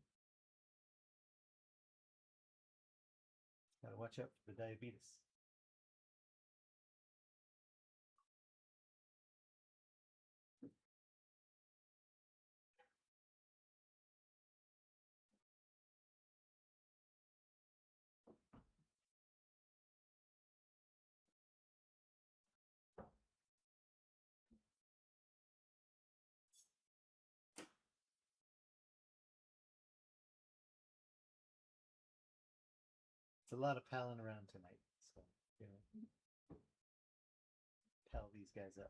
Speaker 1: Gotta watch out for the diabetes. It's a lot of palling around tonight, so you know, pal these guys up.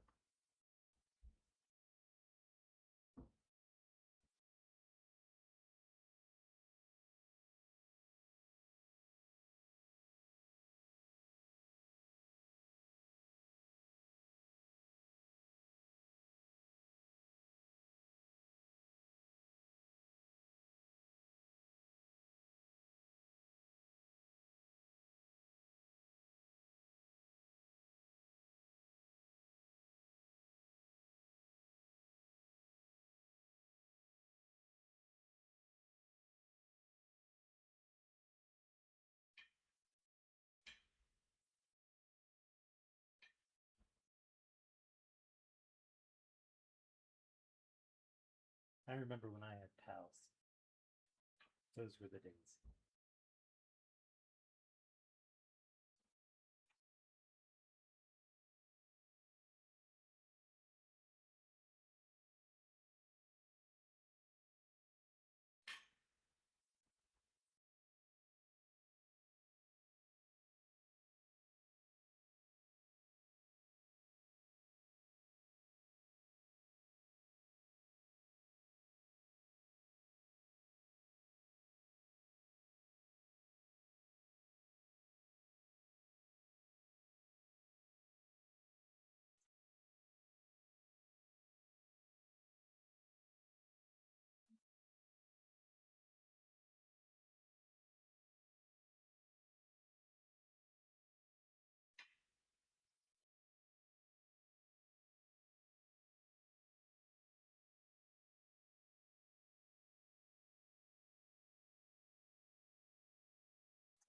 Speaker 1: I remember when I had pals. Those were the days.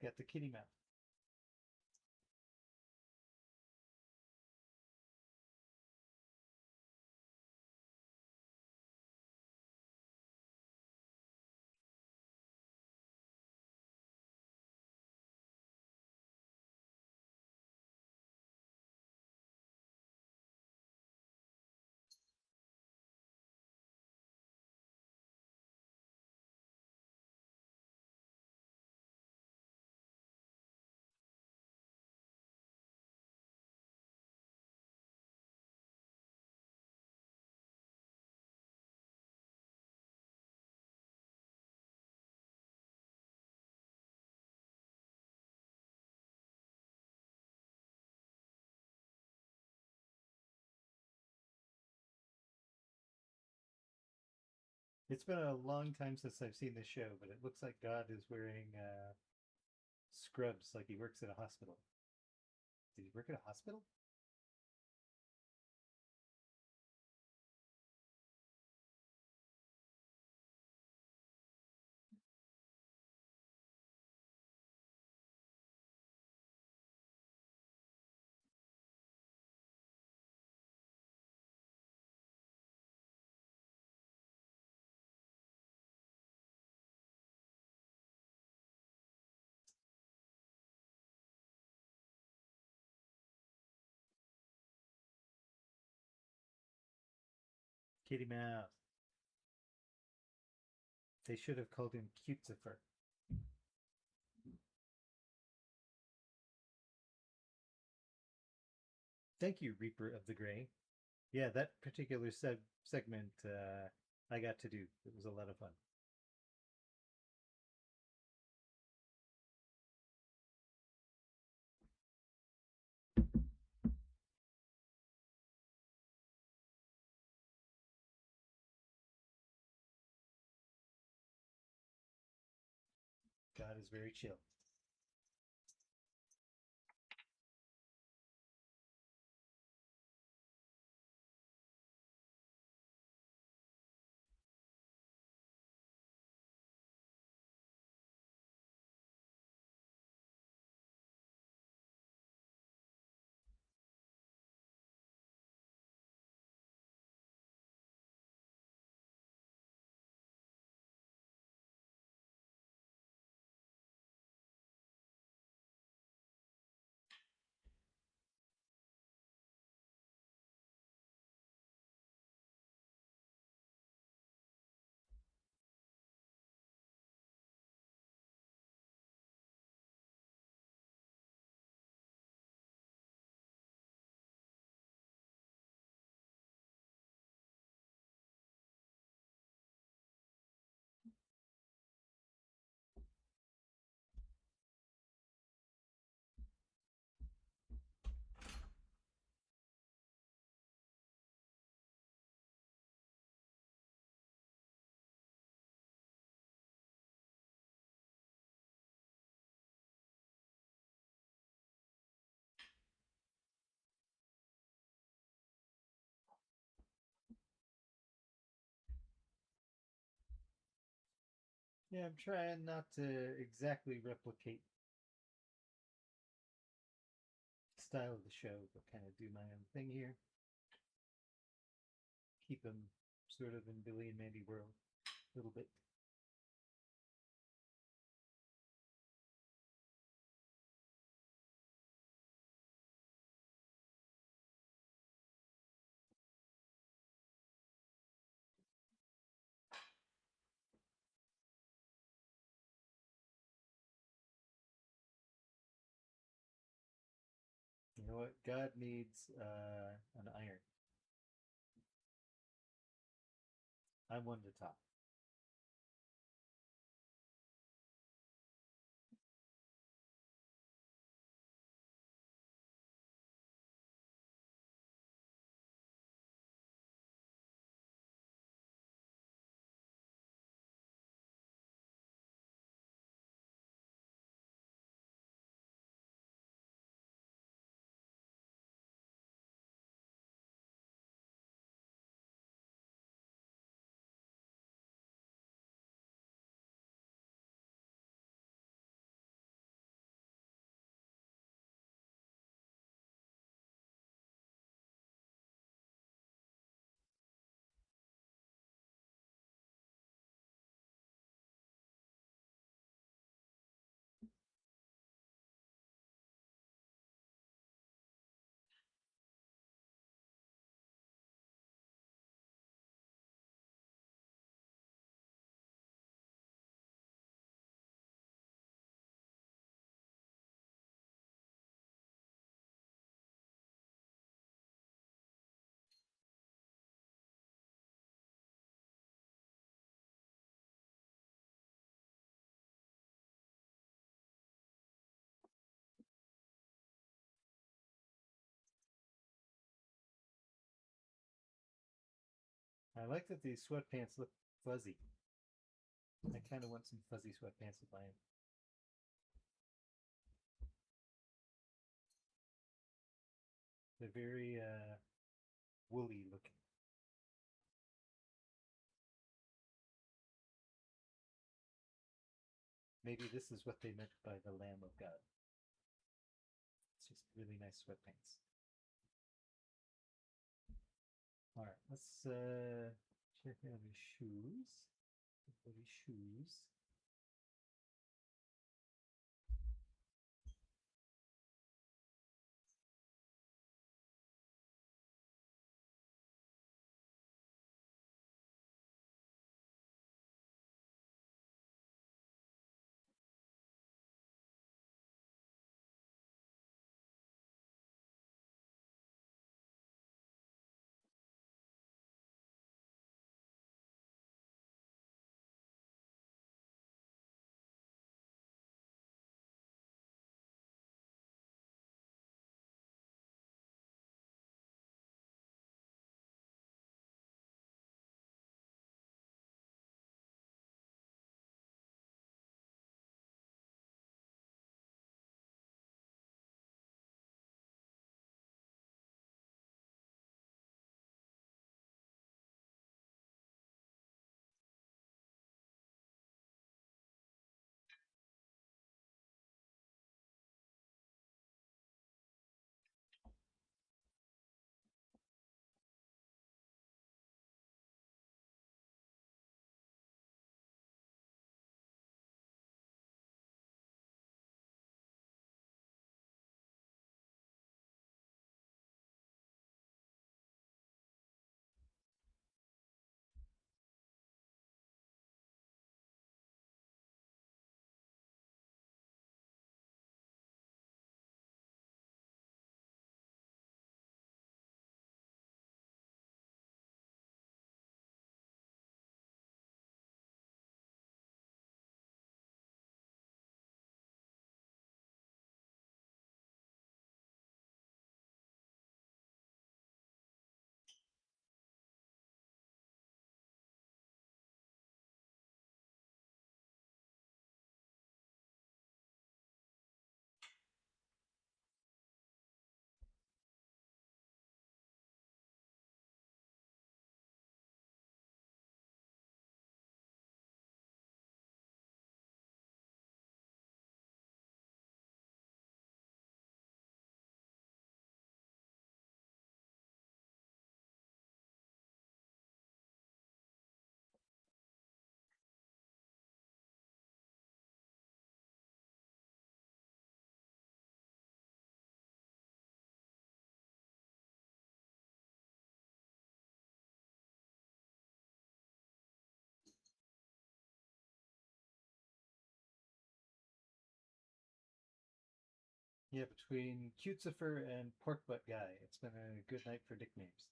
Speaker 1: Got the kitty mouth. It's been a long time since I've seen this show, but it looks like God is wearing scrubs like he works at a hospital. Did he work at a hospital? Kitty Mouse. They should have called him Cutesifer. Thank you, Reaper of the Gray. Yeah, that particular segment I got to do. It was a lot of fun. God is very chill. Yeah, I'm trying not to exactly replicate the style of the show, but kind of do my own thing here. Keep them sort of in Billy and Mandy world a little bit. You know what? God needs an iron. I'm one to talk. I like that these sweatpants look fuzzy. I kind of want some fuzzy sweatpants with mine. They're very woolly looking. Maybe this is what they meant by the Lamb of God. It's just really nice sweatpants. All right, let's check out his shoes. His shoes. Yeah, between Cutesifer and Porkbutt Guy, it's been a good night for nicknames.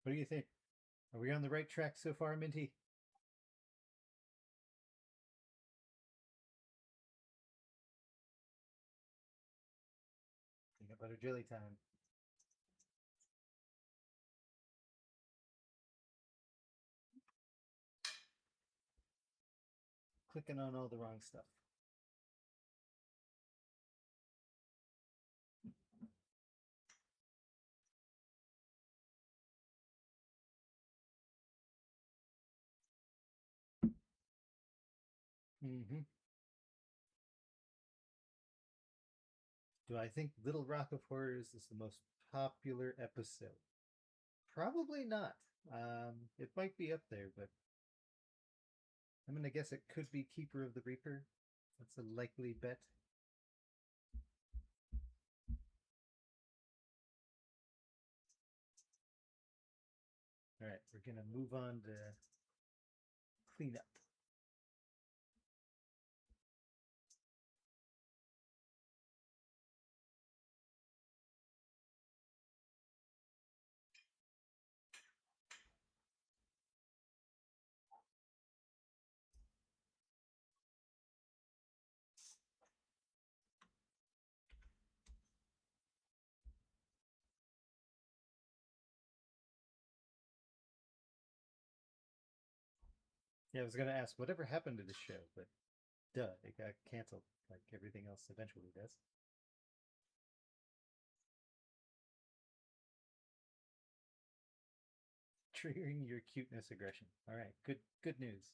Speaker 1: What do you think? Are we on the right track so far, Minty? Peanut butter jelly time. Clicking on all the wrong stuff. Mm-hmm. Do I think Little Rock of Horrors is the most popular episode? Probably not. It might be up there, but I'm gonna guess it could be Keeper of the Reaper. That's a likely bet. All right, we're gonna move on to cleanup. Yeah, I was gonna ask whatever happened to the show, but duh, it got canceled like everything else eventually does. Triggering your cuteness aggression. All right, good news.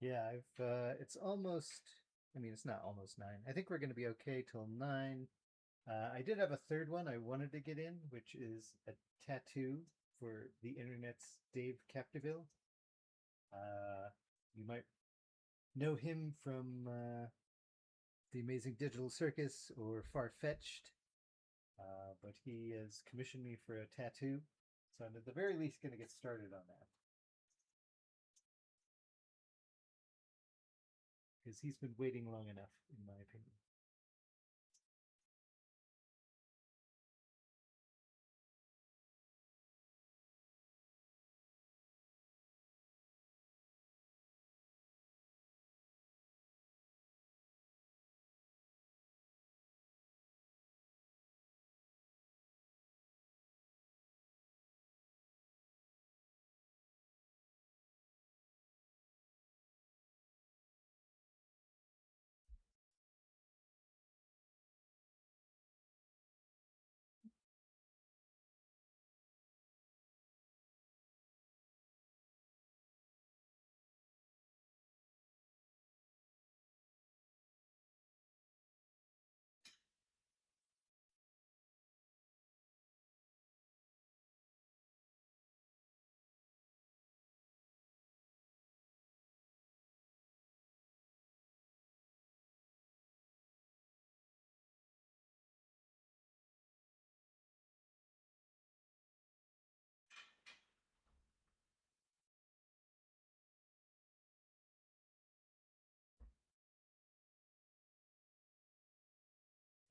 Speaker 1: Yeah, I've it's almost, I mean it's not almost 9. I think we're going to be okay till 9. I did have a third one I wanted to get in, which is a tattoo for the internet's Dave Capdeville. You might know him from The Amazing Digital Circus or Far Fetched, but he has commissioned me for a tattoo, so I'm at the very least going to get started on that. Because he's been waiting long enough, in my opinion.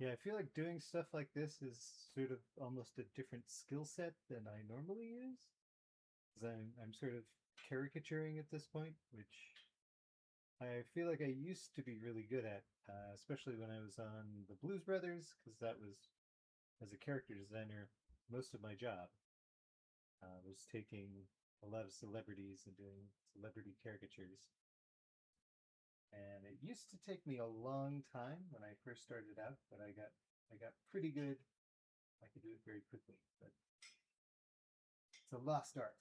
Speaker 1: Yeah, I feel like doing stuff like this is sort of almost a different skill set than I normally use. Because I'm sort of caricaturing at this point, which I feel like I used to be really good at, especially when I was on the Blues Brothers, because that was, as a character designer, most of my job was taking a lot of celebrities and doing celebrity caricatures. And it used to take me a long time when I first started out, but I got pretty good. I could do it very quickly, but it's a lost art.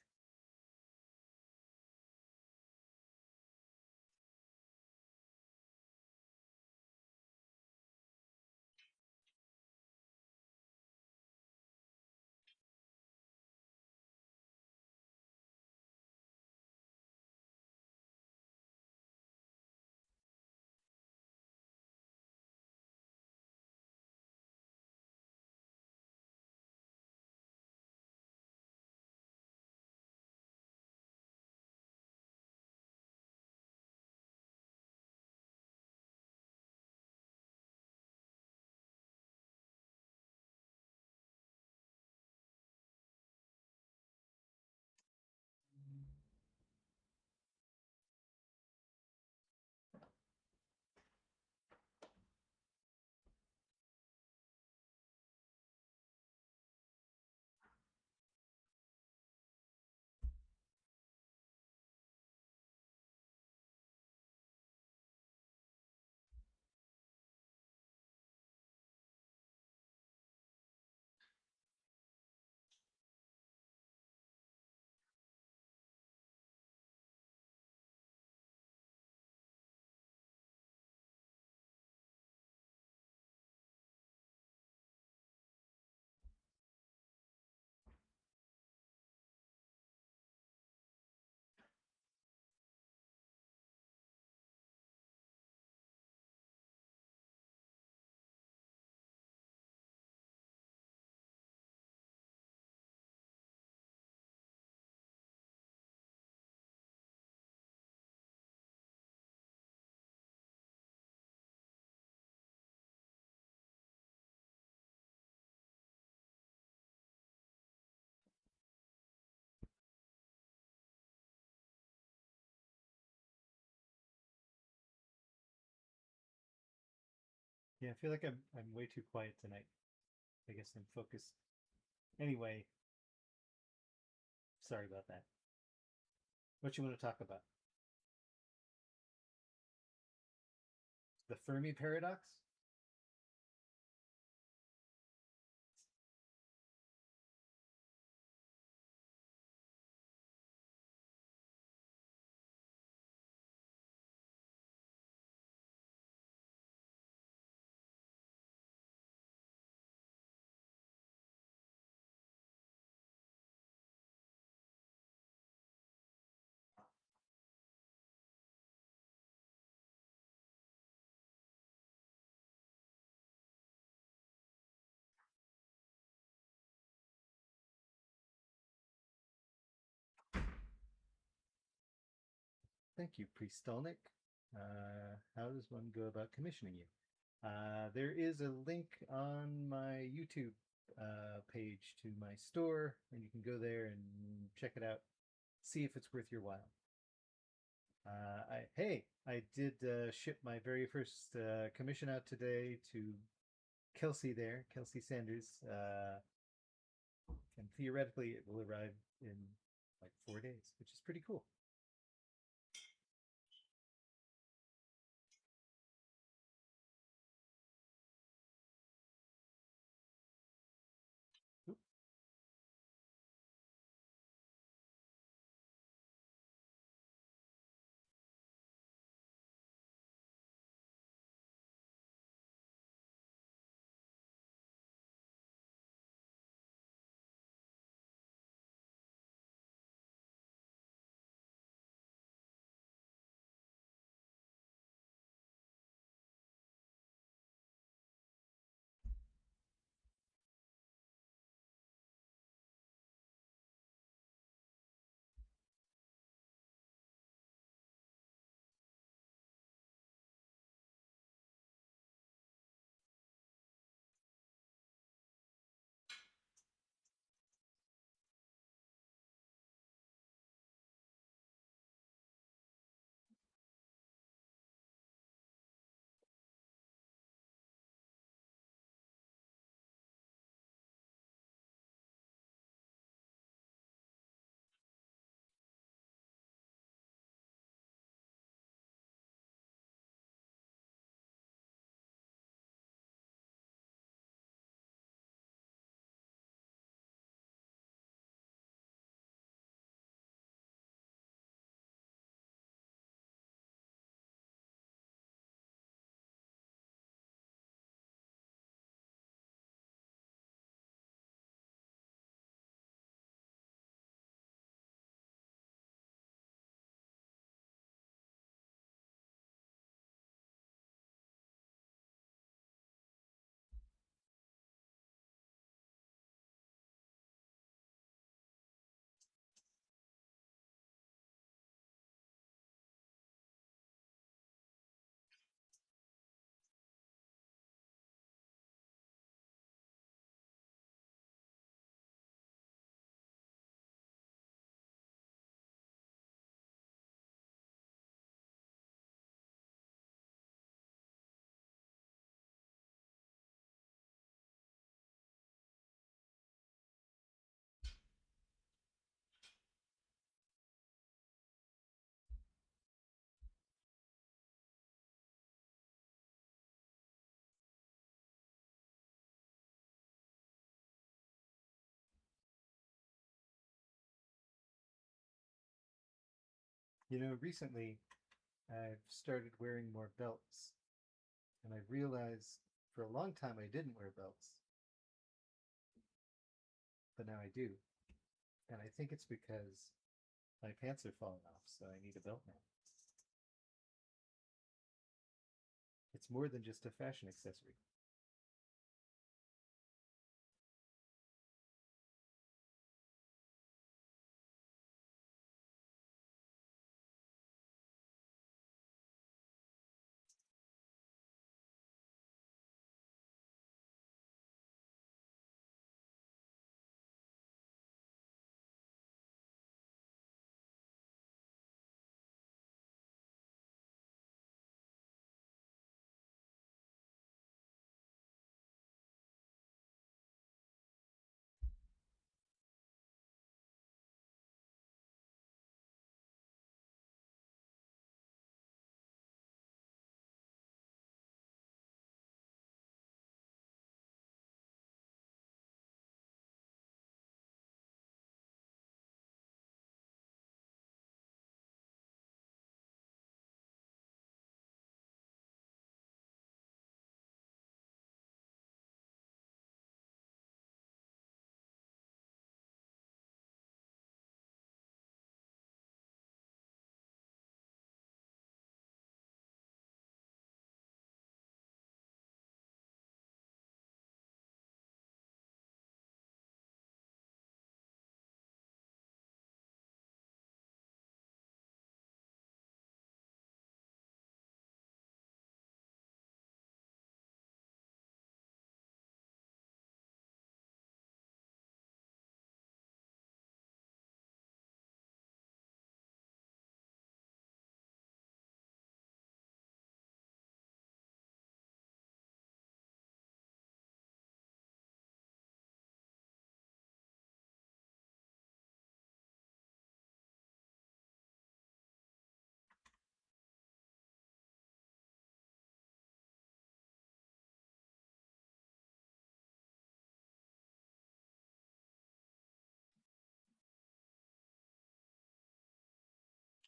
Speaker 1: Yeah, I feel like I'm way too quiet tonight. I guess I'm focused. Anyway, sorry about that. What you want to talk about? The Fermi paradox? Thank you, Priestalnik. How does one go about commissioning you? There is a link on my YouTube page to my store, and you can go there and check it out. See if it's worth your while. I did ship my very first commission out today to Kelsey there, Kelsey Sanders, and theoretically it will arrive in like 4 days, which is pretty cool. Oop. Recently I've started wearing more belts, and I realized for a long time I didn't wear belts, but now I do. And I think it's because my pants are falling off, so I need a belt now. It's more than just a fashion accessory.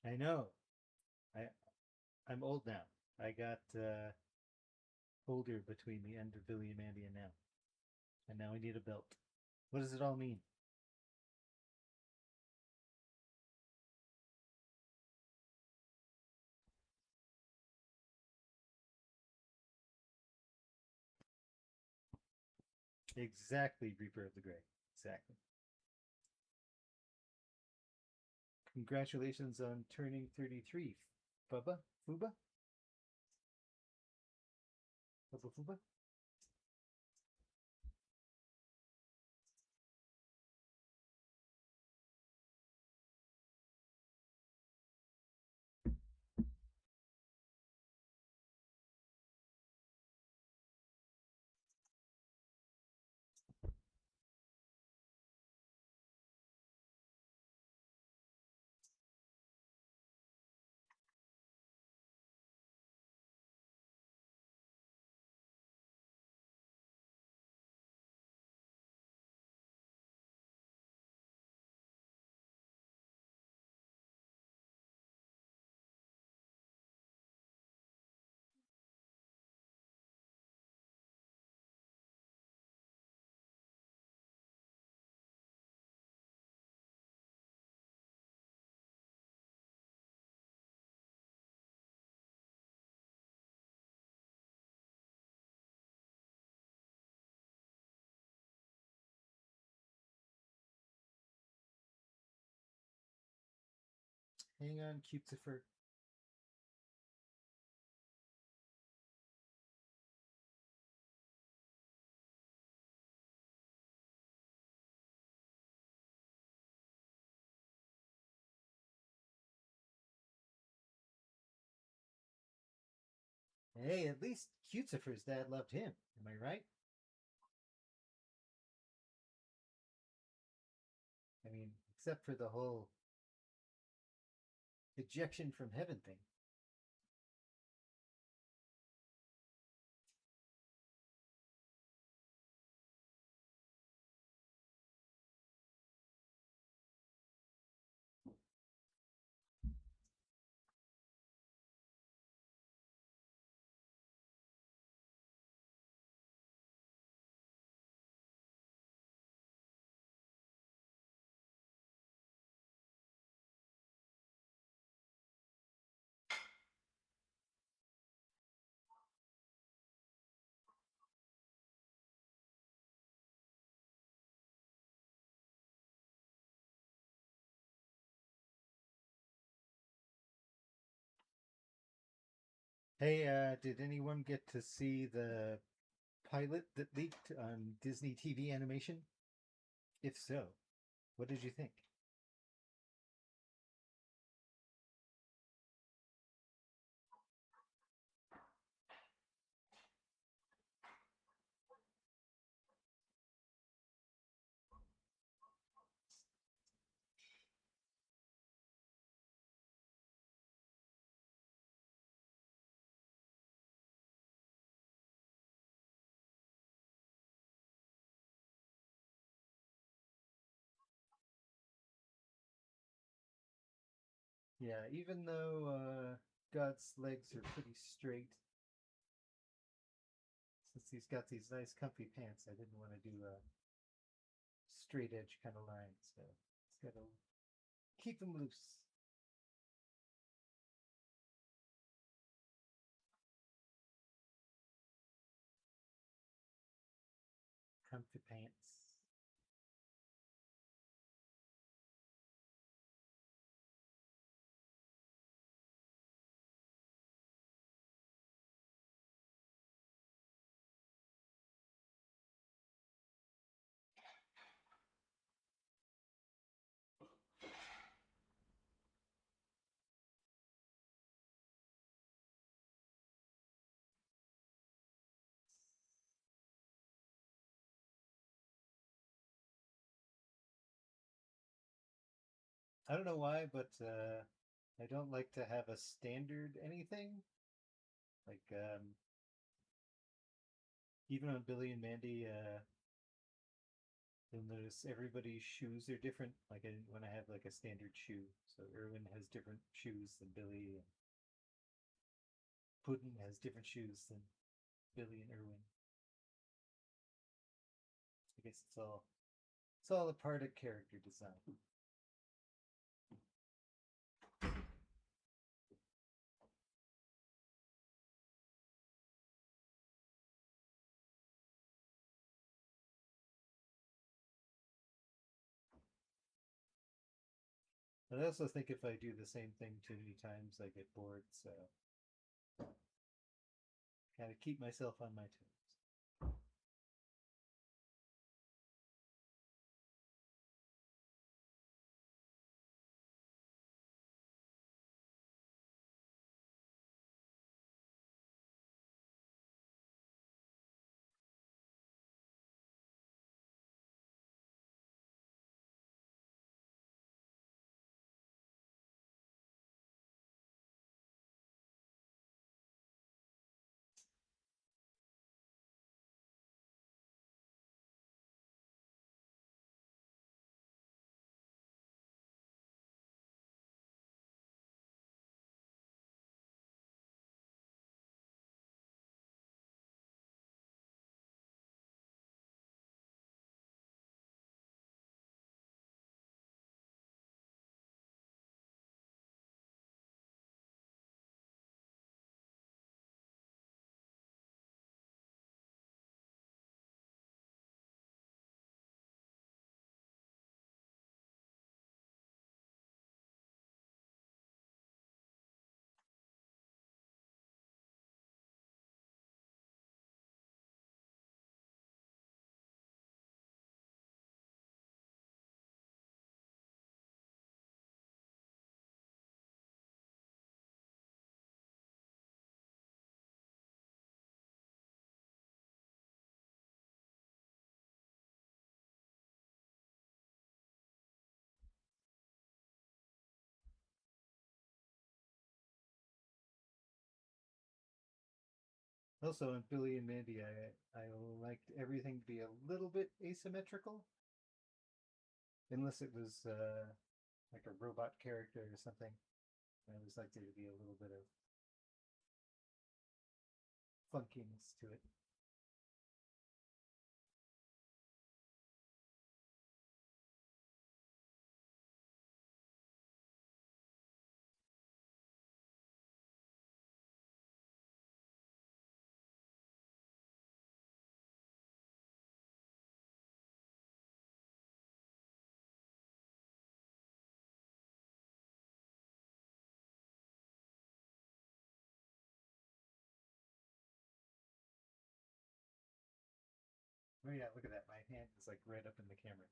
Speaker 1: I know. I I'm old now. I got older between the end of Billy and Mandy and now I need a belt. What does it all mean? Exactly, Reaper of the Grey. Exactly. Congratulations on turning 33, Bubba, Fuba, Bubba Fuba. Hang on, Cutesifer. Hey, at least Cutesifer's dad loved him. Am I right? I mean, except for the whole ejection from heaven thing. Hey, did anyone get to see the pilot that leaked on Disney TV animation? If so, what did you think? Yeah, even though God's legs are pretty straight, since he's got these nice comfy pants, I didn't want to do a straight edge kind of line, so it's got to keep them loose. Comfy pants. I don't know why, but I don't like to have a standard anything. Like even on Billy and Mandy, You'll notice everybody's shoes are different. Like when I have like a standard shoe, so Irwin has different shoes than Billy, and Puddin has different shoes than Billy and Irwin. I guess it's all a part of character design. But I also think if I do the same thing too many times, I get bored. So kind of keep myself on my toes. Also, in Billy and Mandy, I liked everything to be a little bit asymmetrical, unless it was like a robot character or something. I always liked there to be a little bit of funkiness to it. Oh yeah, look at that. My hand is like right up in the camera.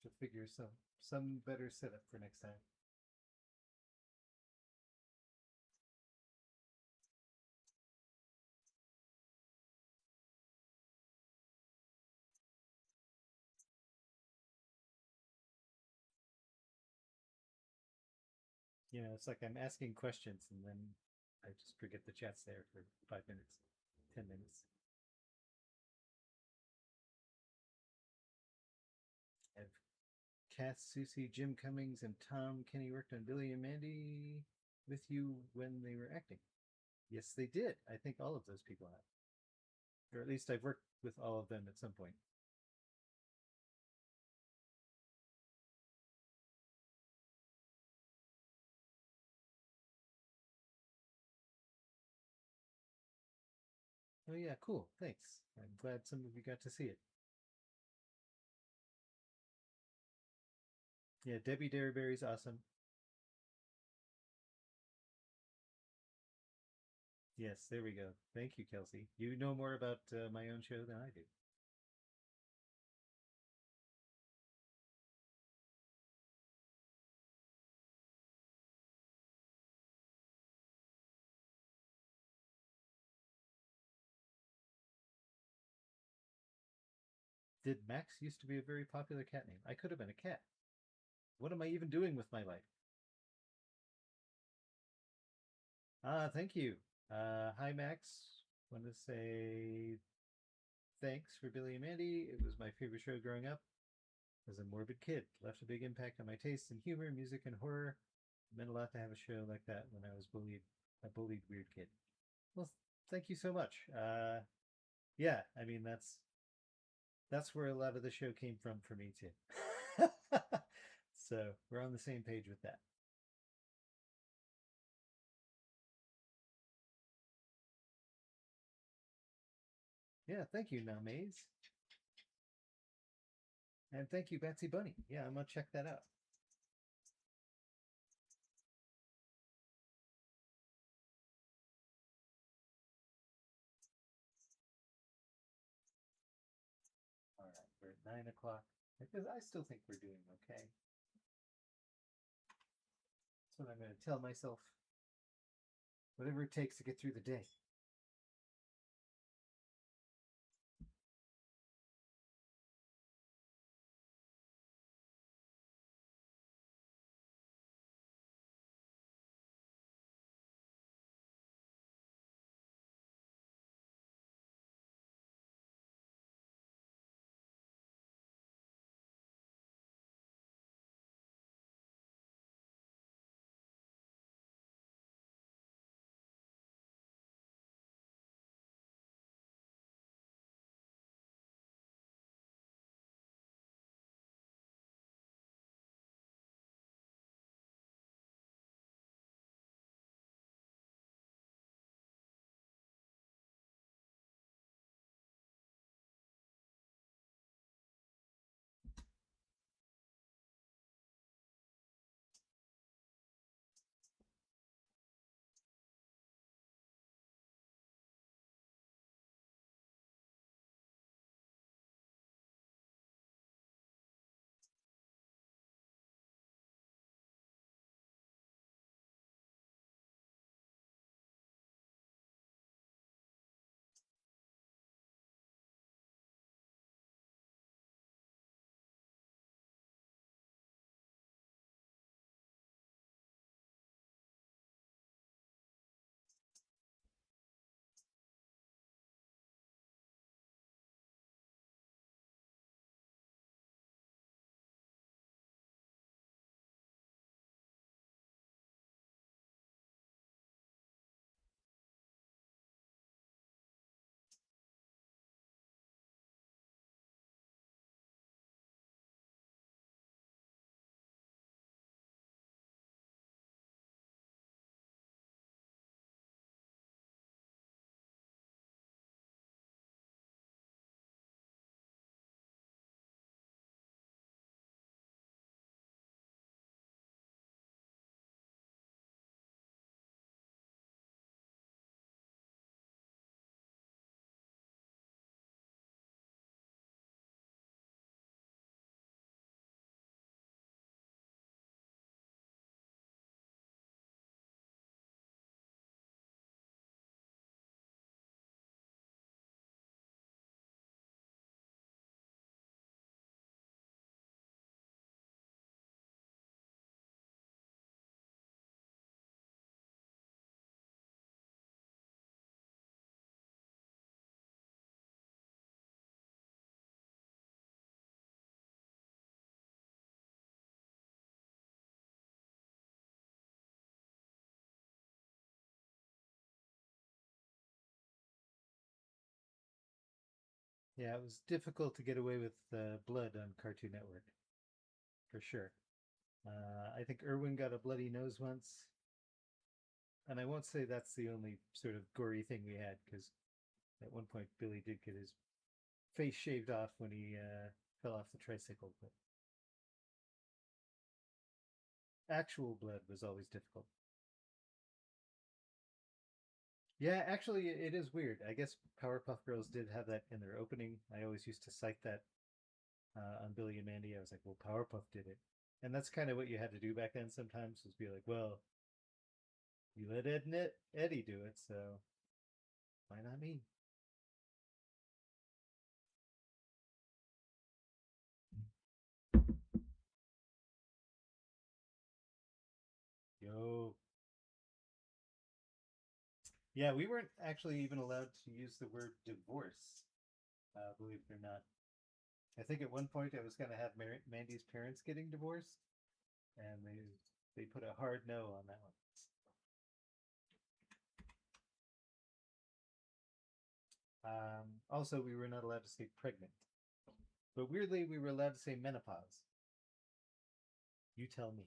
Speaker 1: To figure some better setup for next time. It's like I'm asking questions and then I just forget the chat's there for 5 minutes, 10 minutes. I have Kath, Susie, Jim Cummings, and Tom Kenny worked on Billy and Mandy with you when they were acting. Yes, they did. I think all of those people have. Or at least I've worked with all of them at some point. Oh yeah, cool. Thanks. I'm glad some of you got to see it. Yeah, Debbie Derryberry's awesome. Yes, there we go. Thank you, Kelsey. You know more about my own show than I do. Did Max used to be a very popular cat name? I could have been a cat. What am I even doing with my life? Thank you. Hi, Max. Want to say thanks for Billy and Mandy. It was my favorite show growing up. As a morbid kid, left a big impact on my tastes in humor, music, and horror. It meant a lot to have a show like that when I was a bullied weird kid. Well, thank you so much. Yeah, I mean that's where a lot of the show came from for me too. So we're on the same page with that. Yeah, thank you, Now Maze. And thank you, Betsy Bunny. Yeah, I'm gonna check that out. All right, we're at 9 o'clock. Because I still think we're doing okay. That's what I'm going to tell myself. Whatever it takes to get through the day. Yeah, it was difficult to get away with blood on Cartoon Network, for sure. I think Irwin got a bloody nose once, and I won't say that's the only sort of gory thing we had, because at one point Billy did get his face shaved off when he fell off the tricycle, but actual blood was always difficult. Yeah, actually, it is weird. I guess Powerpuff Girls did have that in their opening. I always used to cite that on Billy and Mandy. I was like, well, Powerpuff did it. And that's kind of what you had to do back then sometimes, was be like, well, you let Eddie do it, so why not me? Yo. Yeah, we weren't actually even allowed to use the word divorce believe it or not. I think at one point I was going to have Mandy's parents getting divorced, and they put a hard no on that one. Also, we were not allowed to say pregnant, but weirdly, we were allowed to say menopause. You tell me.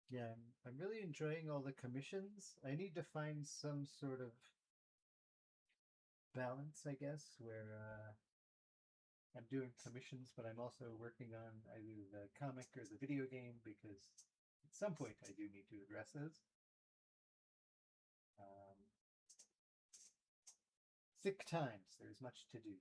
Speaker 1: Yeah, I'm really enjoying all the commissions. I need to find some sort of balance, I guess, where I'm doing commissions, but I'm also working on either the comic or the video game because at some point I do need to address those. Um, Thick times, there's much to do.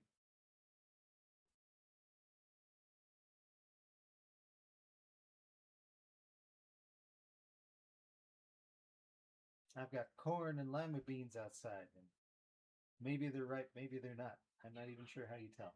Speaker 1: I've got corn and lima beans outside, and maybe they're ripe, maybe they're not. I'm not even sure how you tell.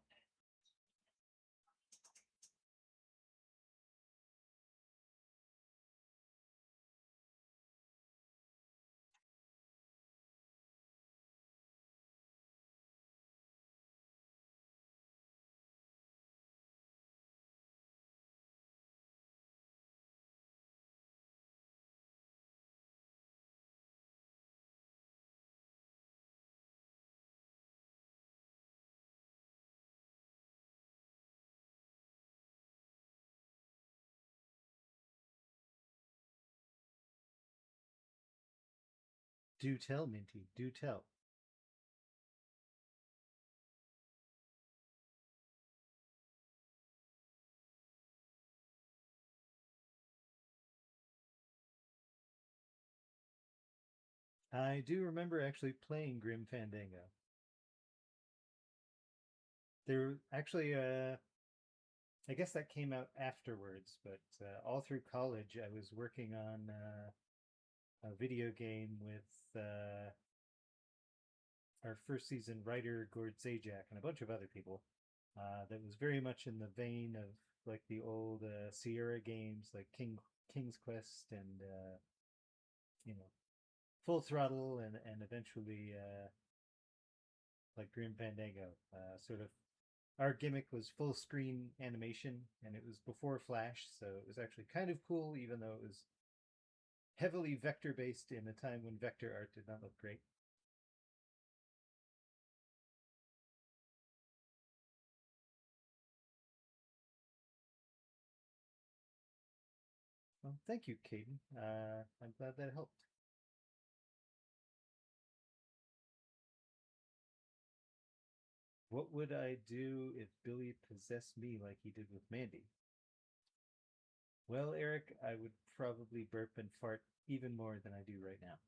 Speaker 1: Do tell, Minty, do tell. I do remember actually playing Grim Fandango. There actually, I guess that came out afterwards, but all through college, I was working on a video game with our first season writer Gord Zajac and a bunch of other people. That was very much in the vein of like the old Sierra games, like King's Quest and you know Full Throttle, and eventually like Grim Fandango. Sort of our gimmick was full screen animation, and it was before Flash, so it was actually kind of cool, even though it was heavily vector based in a time when vector art did not look great. Well, thank you, Caden. I'm glad that helped. What would I do if Billy possessed me like he did with Mandy? Well, Eric, I would probably burp and fart even more than I do right now.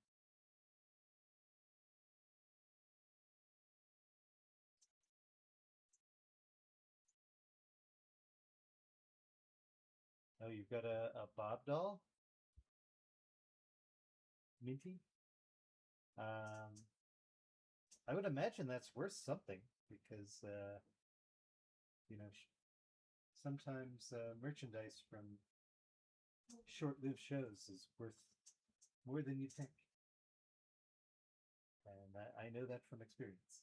Speaker 1: Oh, you've got a Bob doll, Minty? Um, I would imagine that's worth something because, you know, sometimes merchandise from short lived shows is worth more than you think. And I know that from experience.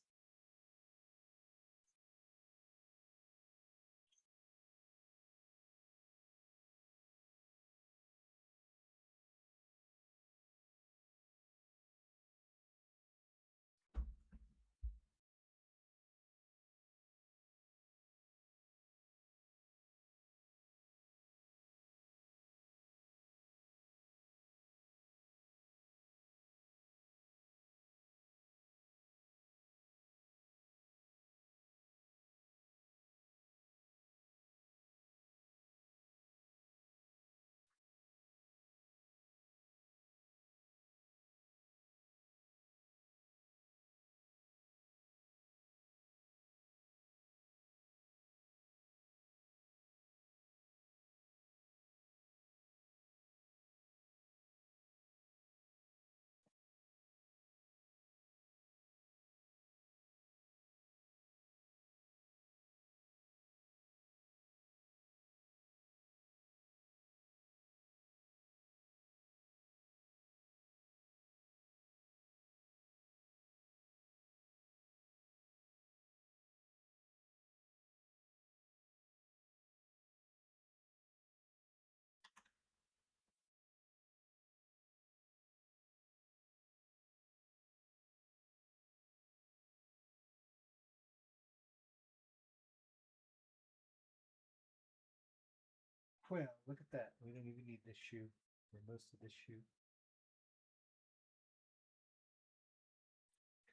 Speaker 1: Well, look at that. We don't even need this shoe, or most of this shoe.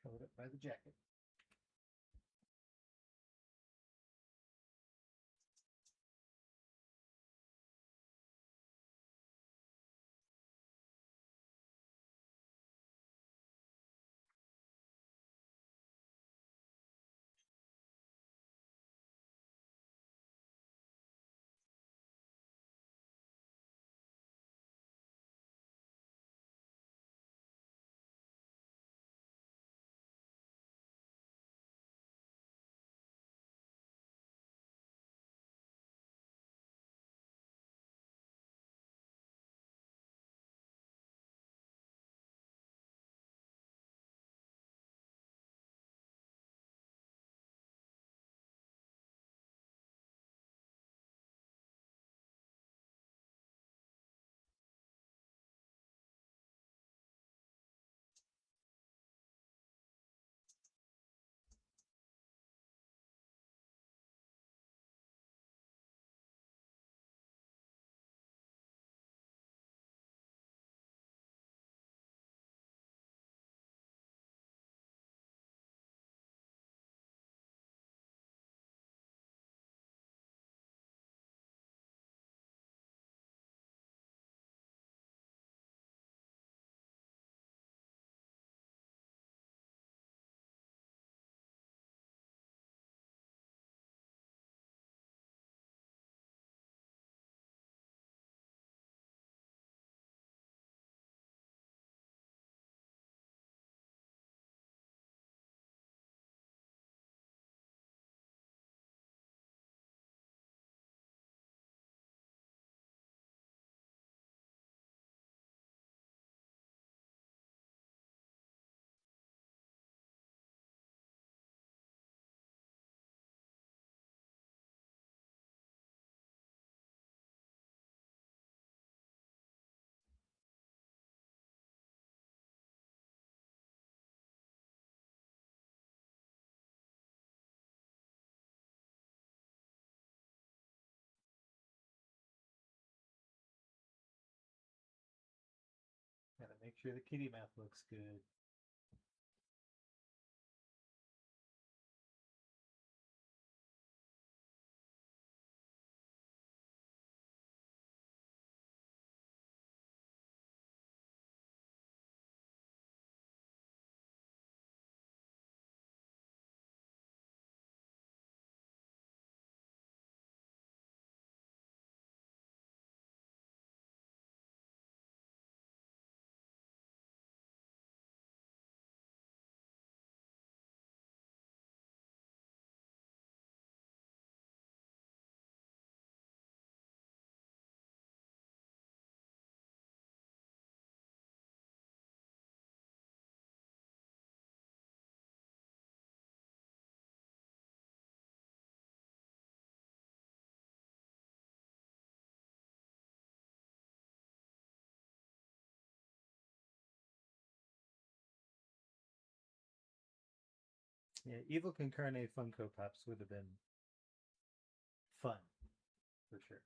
Speaker 1: Covered up by the jacket. Gotta make sure the kitty mouth looks good. Yeah, Evil Concarne Funko Pops would have been fun, for sure.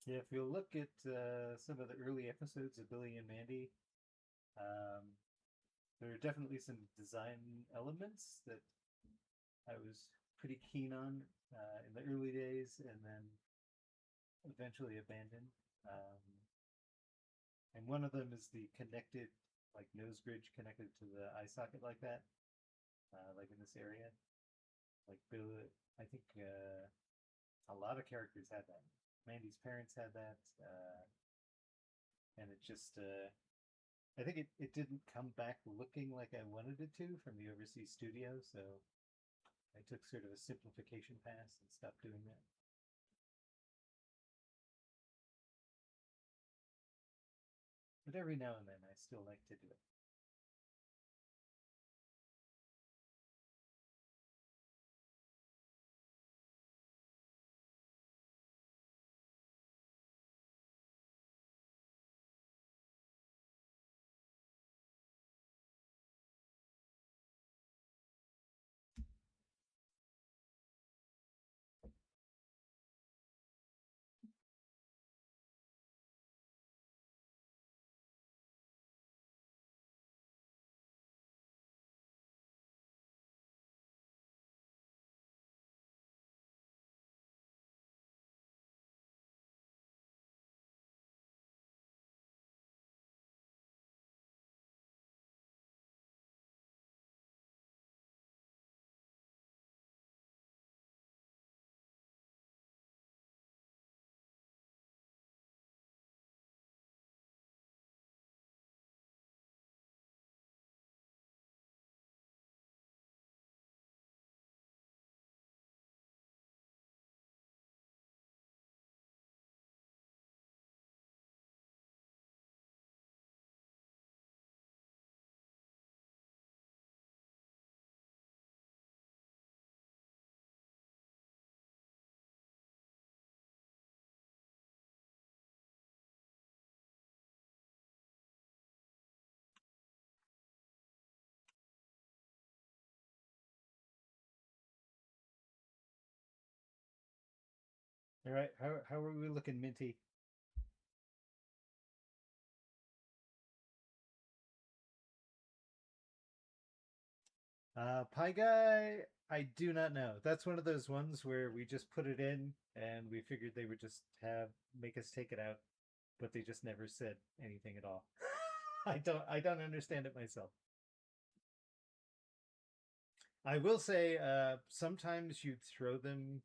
Speaker 1: Yeah, if you look at some of the early episodes of Billy and Mandy, um, there are definitely some design elements that I was pretty keen on in the early days, and then eventually abandoned. Um, and one of them is the connected, like nose bridge connected to the eye socket like that, like in this area. Like Bill, I think a lot of characters had that. Mandy's parents had that, and it just I think it didn't come back looking like I wanted it to from the overseas studio, so I took sort of a simplification pass and stopped doing that. But every now and then I still like to do it. All right, how are we looking, Minty? Pie Guy, I do not know. That's one of those ones where we just put it in and we figured they would just have make us take it out, but they just never said anything at all. I don't understand it myself. I will say sometimes you'd throw them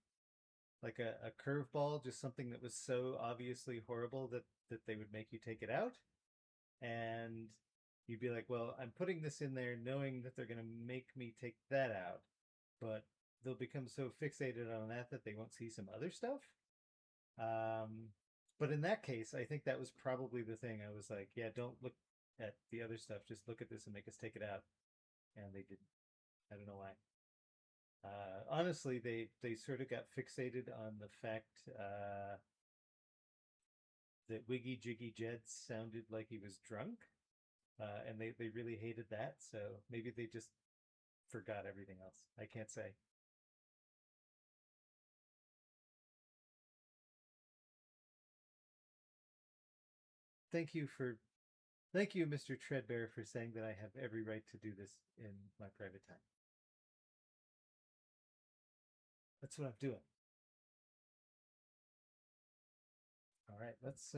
Speaker 1: like a curveball, just something that was so obviously horrible that they would make you take it out. And you'd be like, well, I'm putting this in there knowing that they're going to make me take that out, but they'll become so fixated on that they won't see some other stuff. Um, but in that case, I think that was probably the thing. I was like, yeah, don't look at the other stuff. Just look at this and make us take it out. And they didn't. I don't know why. Honestly, they sort of got fixated on the fact that Wiggy Jiggy Jed sounded like he was drunk, and they really hated that. So maybe they just forgot everything else. I can't say. Thank you for thank you, Mr. Treadbear, for saying that I have every right to do this in my private time. That's what I'm doing. All right, let's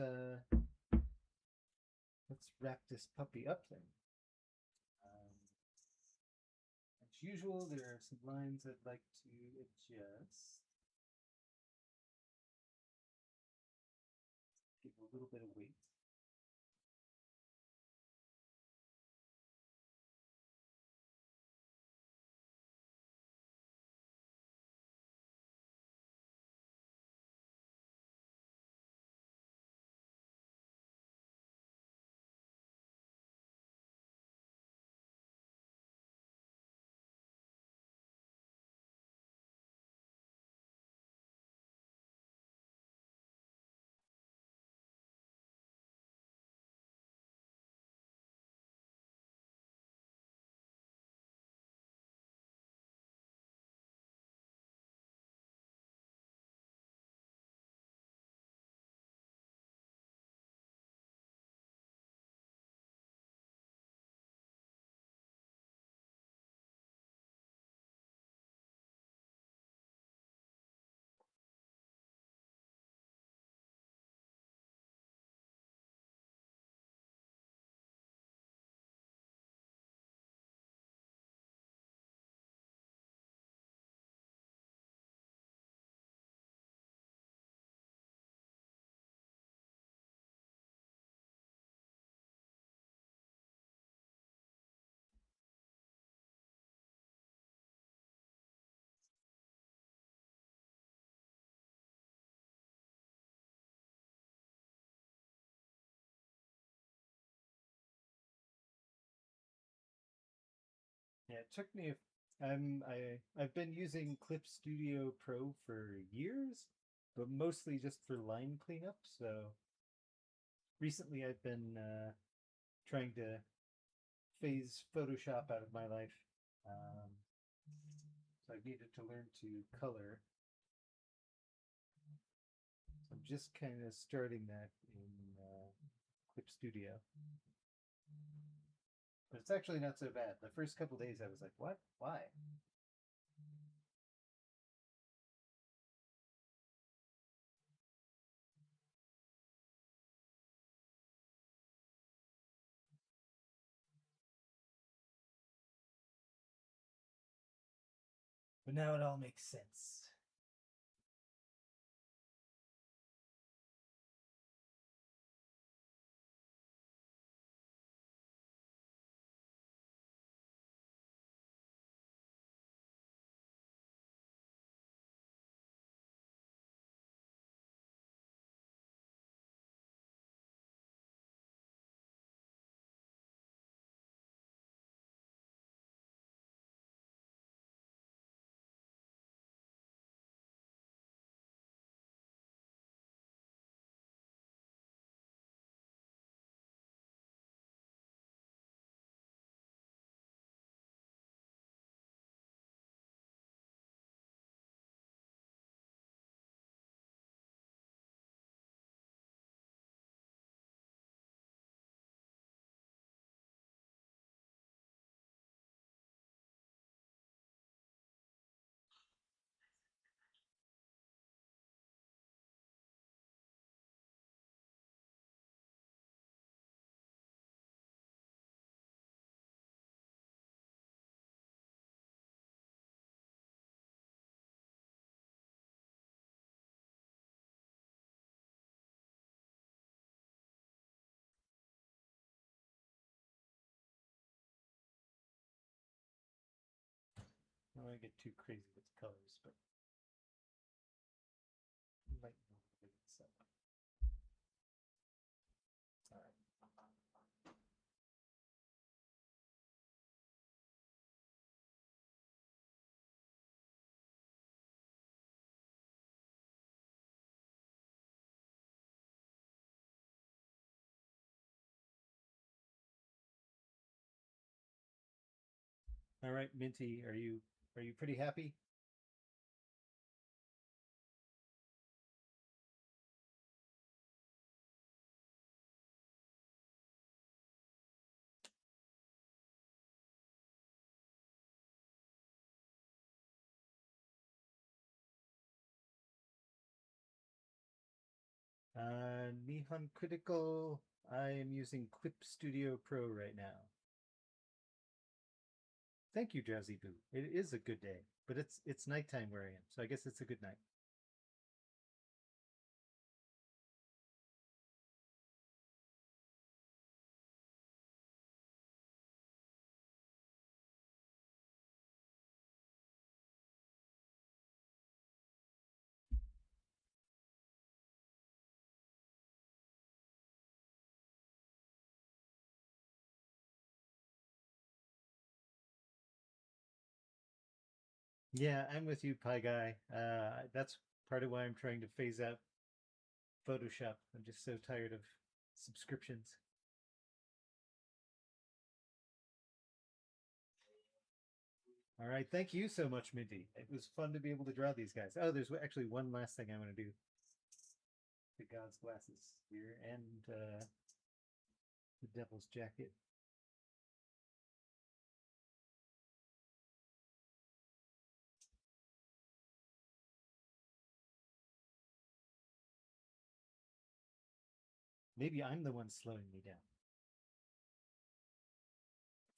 Speaker 1: wrap this puppy up then. Um, as usual, there are some lines I'd like to adjust. Give a little bit of weight. it took me. I've been using Clip Studio Pro for years, but mostly just for line cleanup. So recently, I've been trying to phase Photoshop out of my life. Um, so I've needed to learn to color. So I'm just kind of starting that in Clip Studio. But it's actually not so bad. The first couple days I was like, what? Why? But now it all makes sense. I don't want to get too crazy with the colors, but lighten a little bit of this up. All right. All right, Minty, are you pretty happy? Nihon Critical. I am using Clip Studio Pro right now. Thank you, Jazzy Boo. It is a good day, but it's nighttime where I am, so I guess it's a good night. Yeah, I'm with you, Pie Guy. That's part of why I'm trying to phase out Photoshop. I'm just so tired of subscriptions. All right, thank you so much, Minty. It was fun to be able to draw these guys. Oh, there's actually one last thing I want to do. The God's glasses here and the Devil's jacket. Maybe I'm the one slowing me down.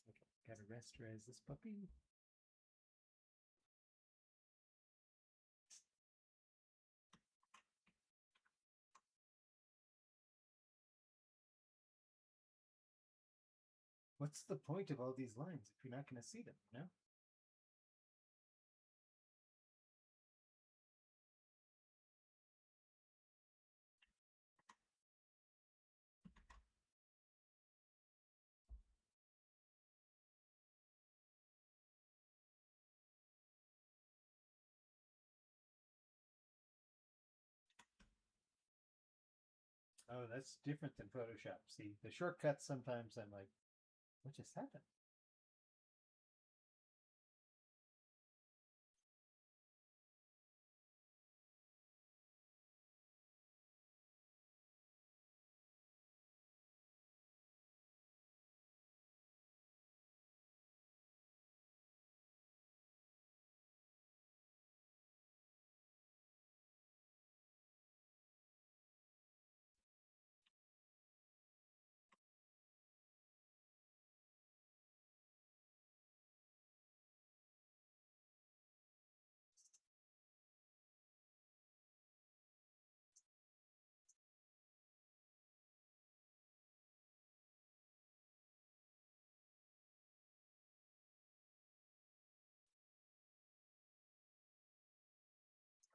Speaker 1: Okay, gotta rasterize this puppy. What's the point of all these lines if you're not going to see them, you know? Oh, that's different than Photoshop. See, the shortcuts sometimes I'm like, what just happened?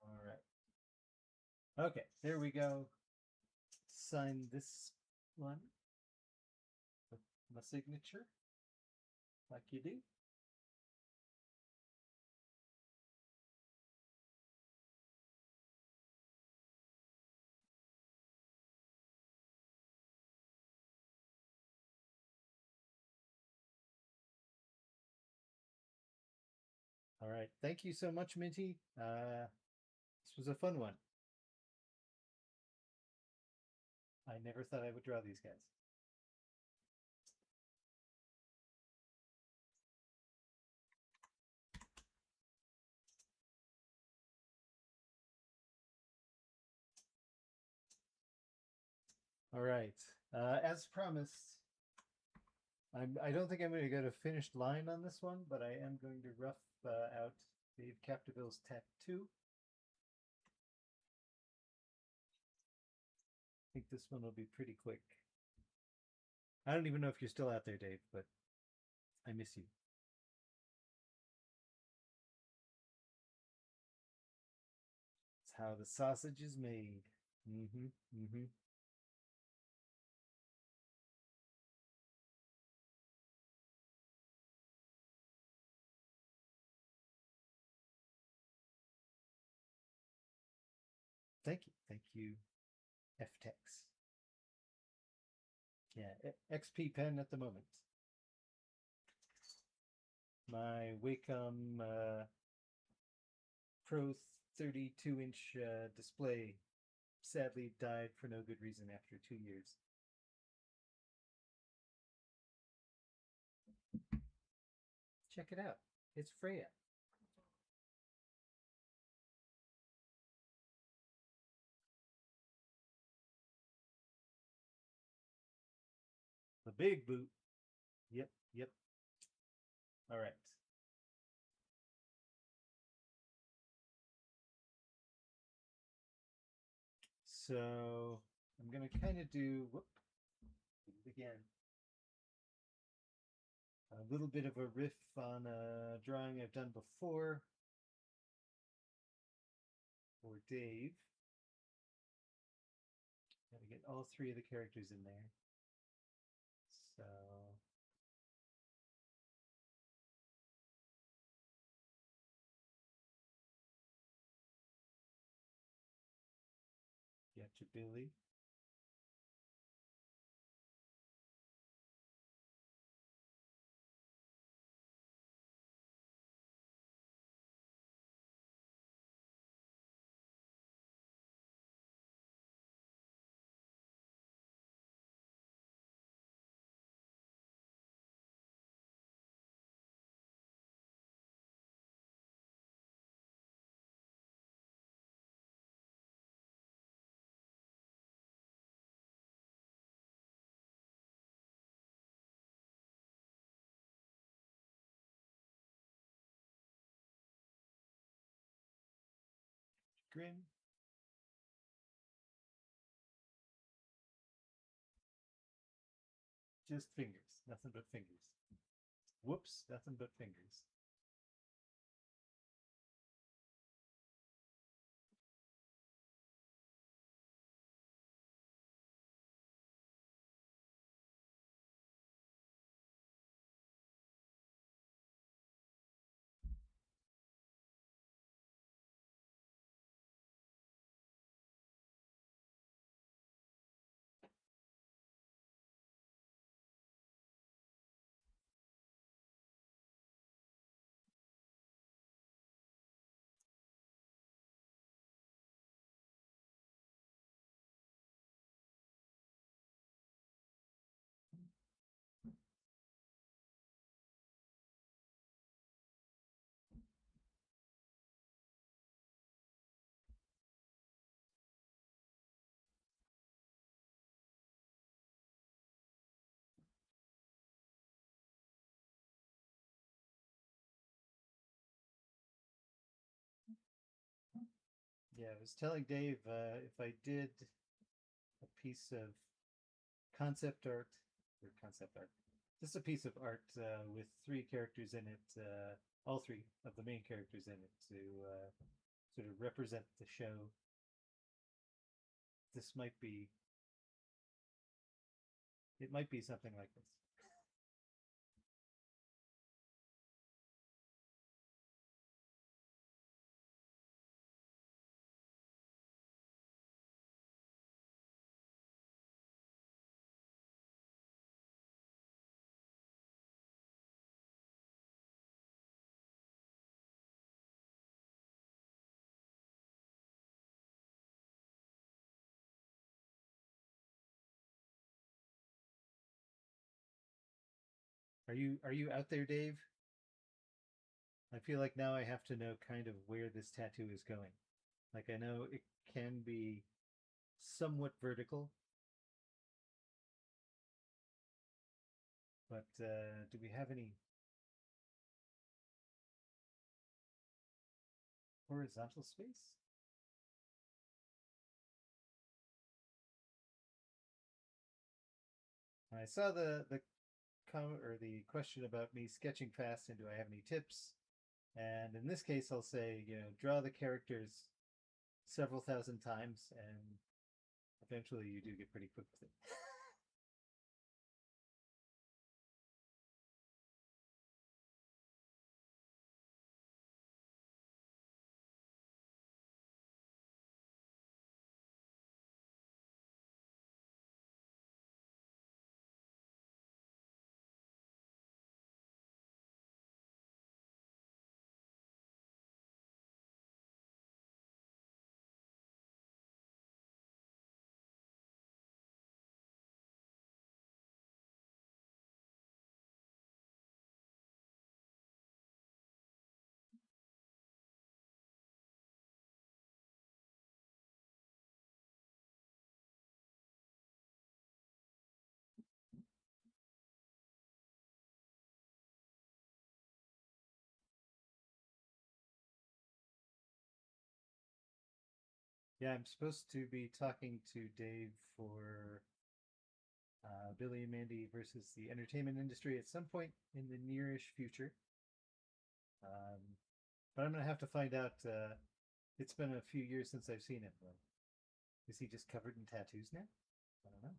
Speaker 1: All right. Okay, there we go. Sign this one with my signature, like you do. All right. Thank you so much, Minty. This was a fun one. I never thought I would draw these guys. All right. As promised, I don't think I'm going to get a finished line on this one, but I am going to rough out Dave Capdeville's tattoo. I think this one will be pretty quick. I don't even know if you're still out there, Dave, but I miss you. It's how the sausage is made. Mm-hmm. Mm-hmm. Thank you. Thank you, FTEX. Yeah, XP pen at the moment. My Wacom Pro 32-inch display sadly died for no good reason after 2 years. Check it out. It's Freya. The big boot. Yep, yep. All right. So I'm going to kind of do, whoop, again, a little bit of a riff on a drawing I've done before for Dave. Got to get all three of the characters in there. So you got your Billy. Grin. Just fingers. Nothing but fingers. Whoops, nothing but fingers. was telling Dave if I did a piece of concept art just a piece of art with three characters in it, all three of the main characters in it to sort of represent the show. This might be, it might be something like this. Are you out there, Dave? I feel like now I have to know kind of where this tattoo is going. Like I know it can be somewhat vertical, but do we have any horizontal space? I saw the comment or the question about me sketching fast and do I have any tips? And in this case, I'll say, draw the characters several thousand times, and eventually you do get pretty quick with it. Yeah, I'm supposed to be talking to Dave for Billy and Mandy versus the entertainment industry at some point in the nearish future. Um, but I'm gonna have to find out. It's been a few years since I've seen him. Is he just covered in tattoos now? I don't know.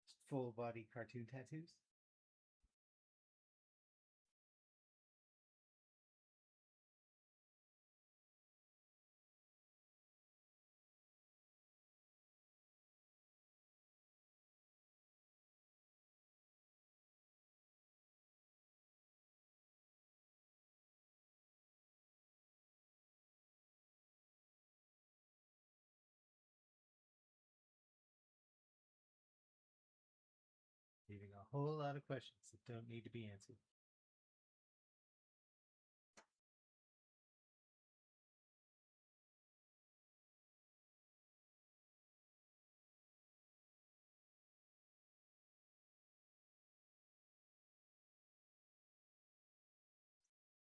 Speaker 1: Just full body cartoon tattoos. Leaving a whole lot of questions that don't need to be answered.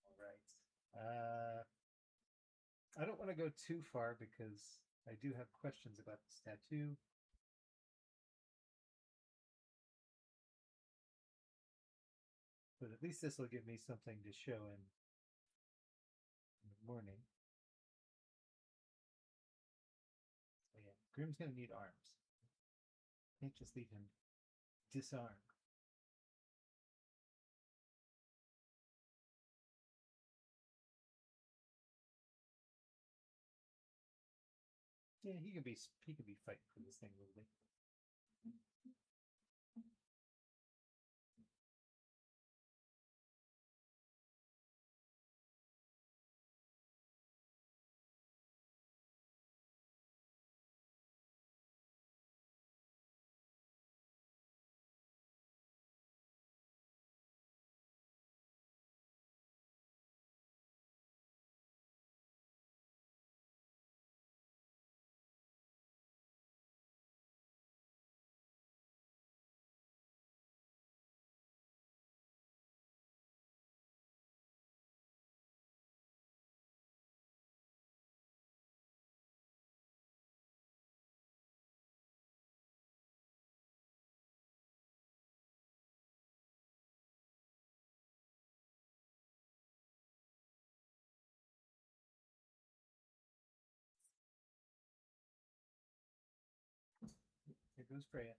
Speaker 1: All right. I don't want to go too far because I do have questions about this tattoo. But at least this will give me something to show in the morning. So yeah, Grim's gonna need arms. Can't just leave him disarmed. Yeah, he could be fighting for this thing a little bit. goes Freya.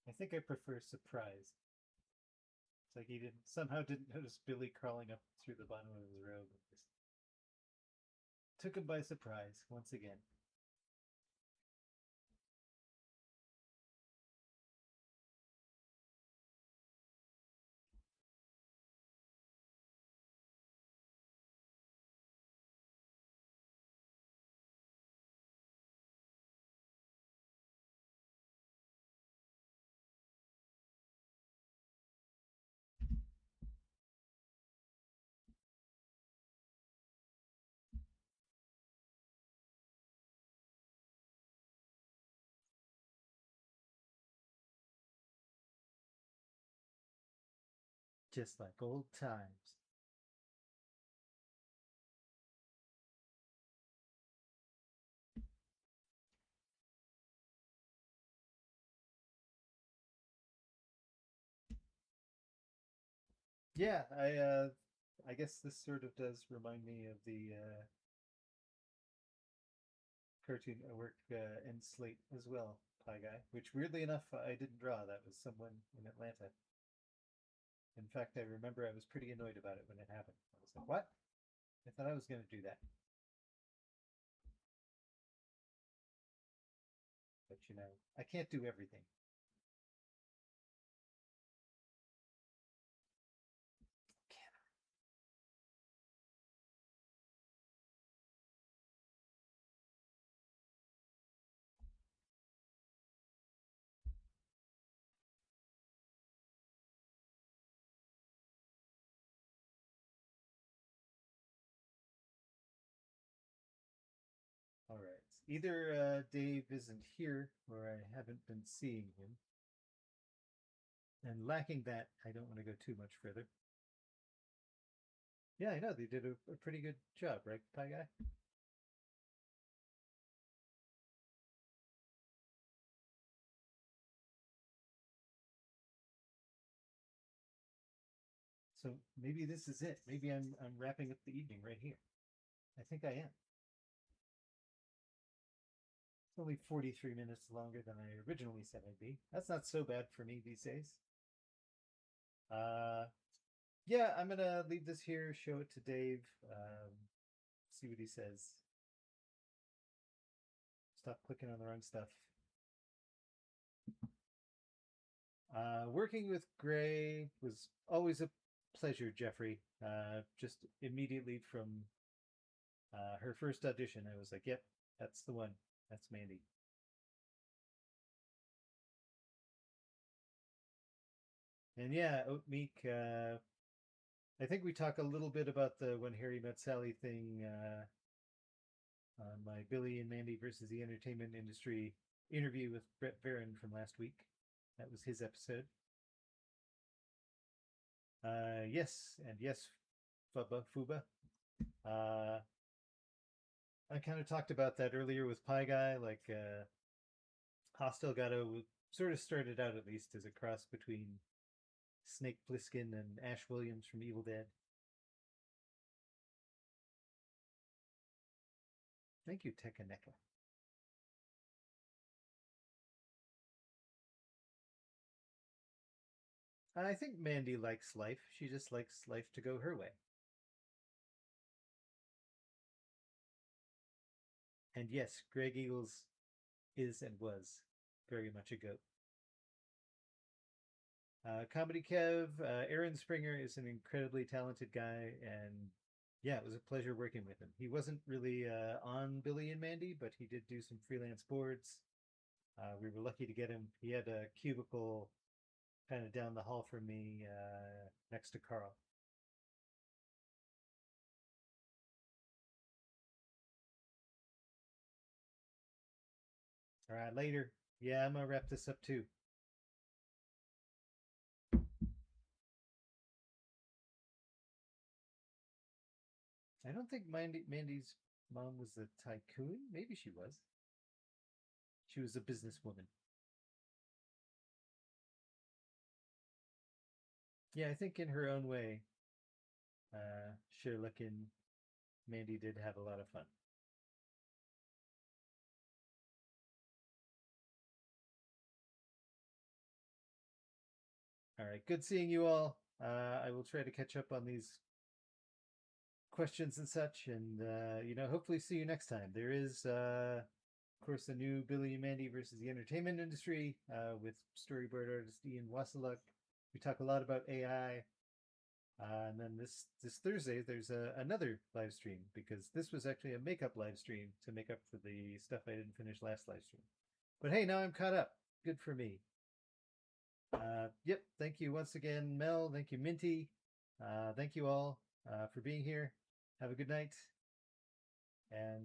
Speaker 1: I think I prefer surprise. It's like he didn't notice Billy crawling up through the bottom of his robe. And just took him by surprise once again. Just like old times. Yeah, I guess this sort of does remind me of the cartoon I work in Slate as well, Pie Guy, which weirdly enough I didn't draw. That was someone in Atlanta. In fact, I remember I was pretty annoyed about it when it happened. I was like, "What? I thought I was going to do that." But you know, I can't do everything. All right. Either Dave isn't here or I haven't been seeing him. And lacking that, I don't want to go too much further. Yeah, I know they did a pretty good job, right, Pie Guy? So maybe this is it. Maybe I'm wrapping up the evening right here. I think I am. It's only 43 minutes longer than I originally said I'd be. That's not so bad for me these days. Uh, yeah, I'm gonna leave this here, show it to Dave, see what he says. Stop clicking on the wrong stuff. Working with Gray was always a pleasure, Jeffrey. Just immediately from her first audition, I was like, "Yep, that's the one. That's Mandy." And yeah, Oatmeek. I think we talk a little bit about the When Harry Met Sally thing on my Billy and Mandy versus the entertainment industry interview with Brett Barron from last week. That was his episode. Yes, and yes, Fuba. Uh, I kind of talked about that earlier with Pie Guy. Like, Hostel Gato sort of started out at least as a cross between Snake Plissken and Ash Williams from Evil Dead. Thank you, Tekaneka. I think Mandy likes life. She just likes life to go her way. And yes, Greg Eagles is and was very much a goat. Comedy Kev, Aaron Springer is an incredibly talented guy, and yeah, it was a pleasure working with him. He wasn't really on Billy and Mandy, but he did do some freelance boards. We were lucky to get him. He had a cubicle kind of down the hall from me, next to Carl. All right, later. Yeah, I'm gonna wrap this up too. I don't think Mandy's mom was a tycoon. Maybe she was. She was a businesswoman. Yeah, I think in her own way, Sherlock and Mandy did have a lot of fun. All right, good seeing you all. I will try to catch up on these questions and such, and hopefully see you next time. There is, of course, a new Billy and Mandy versus the entertainment industry with storyboard artist Ian Wasiluk. We talk a lot about AI. And then this Thursday, there's another live stream because this was actually a makeup live stream to make up for the stuff I didn't finish last live stream. But hey, now I'm caught up. Good for me. Yep. Thank you once again, Mel. Thank you, Minty. Thank you all for being here. Have a good night. And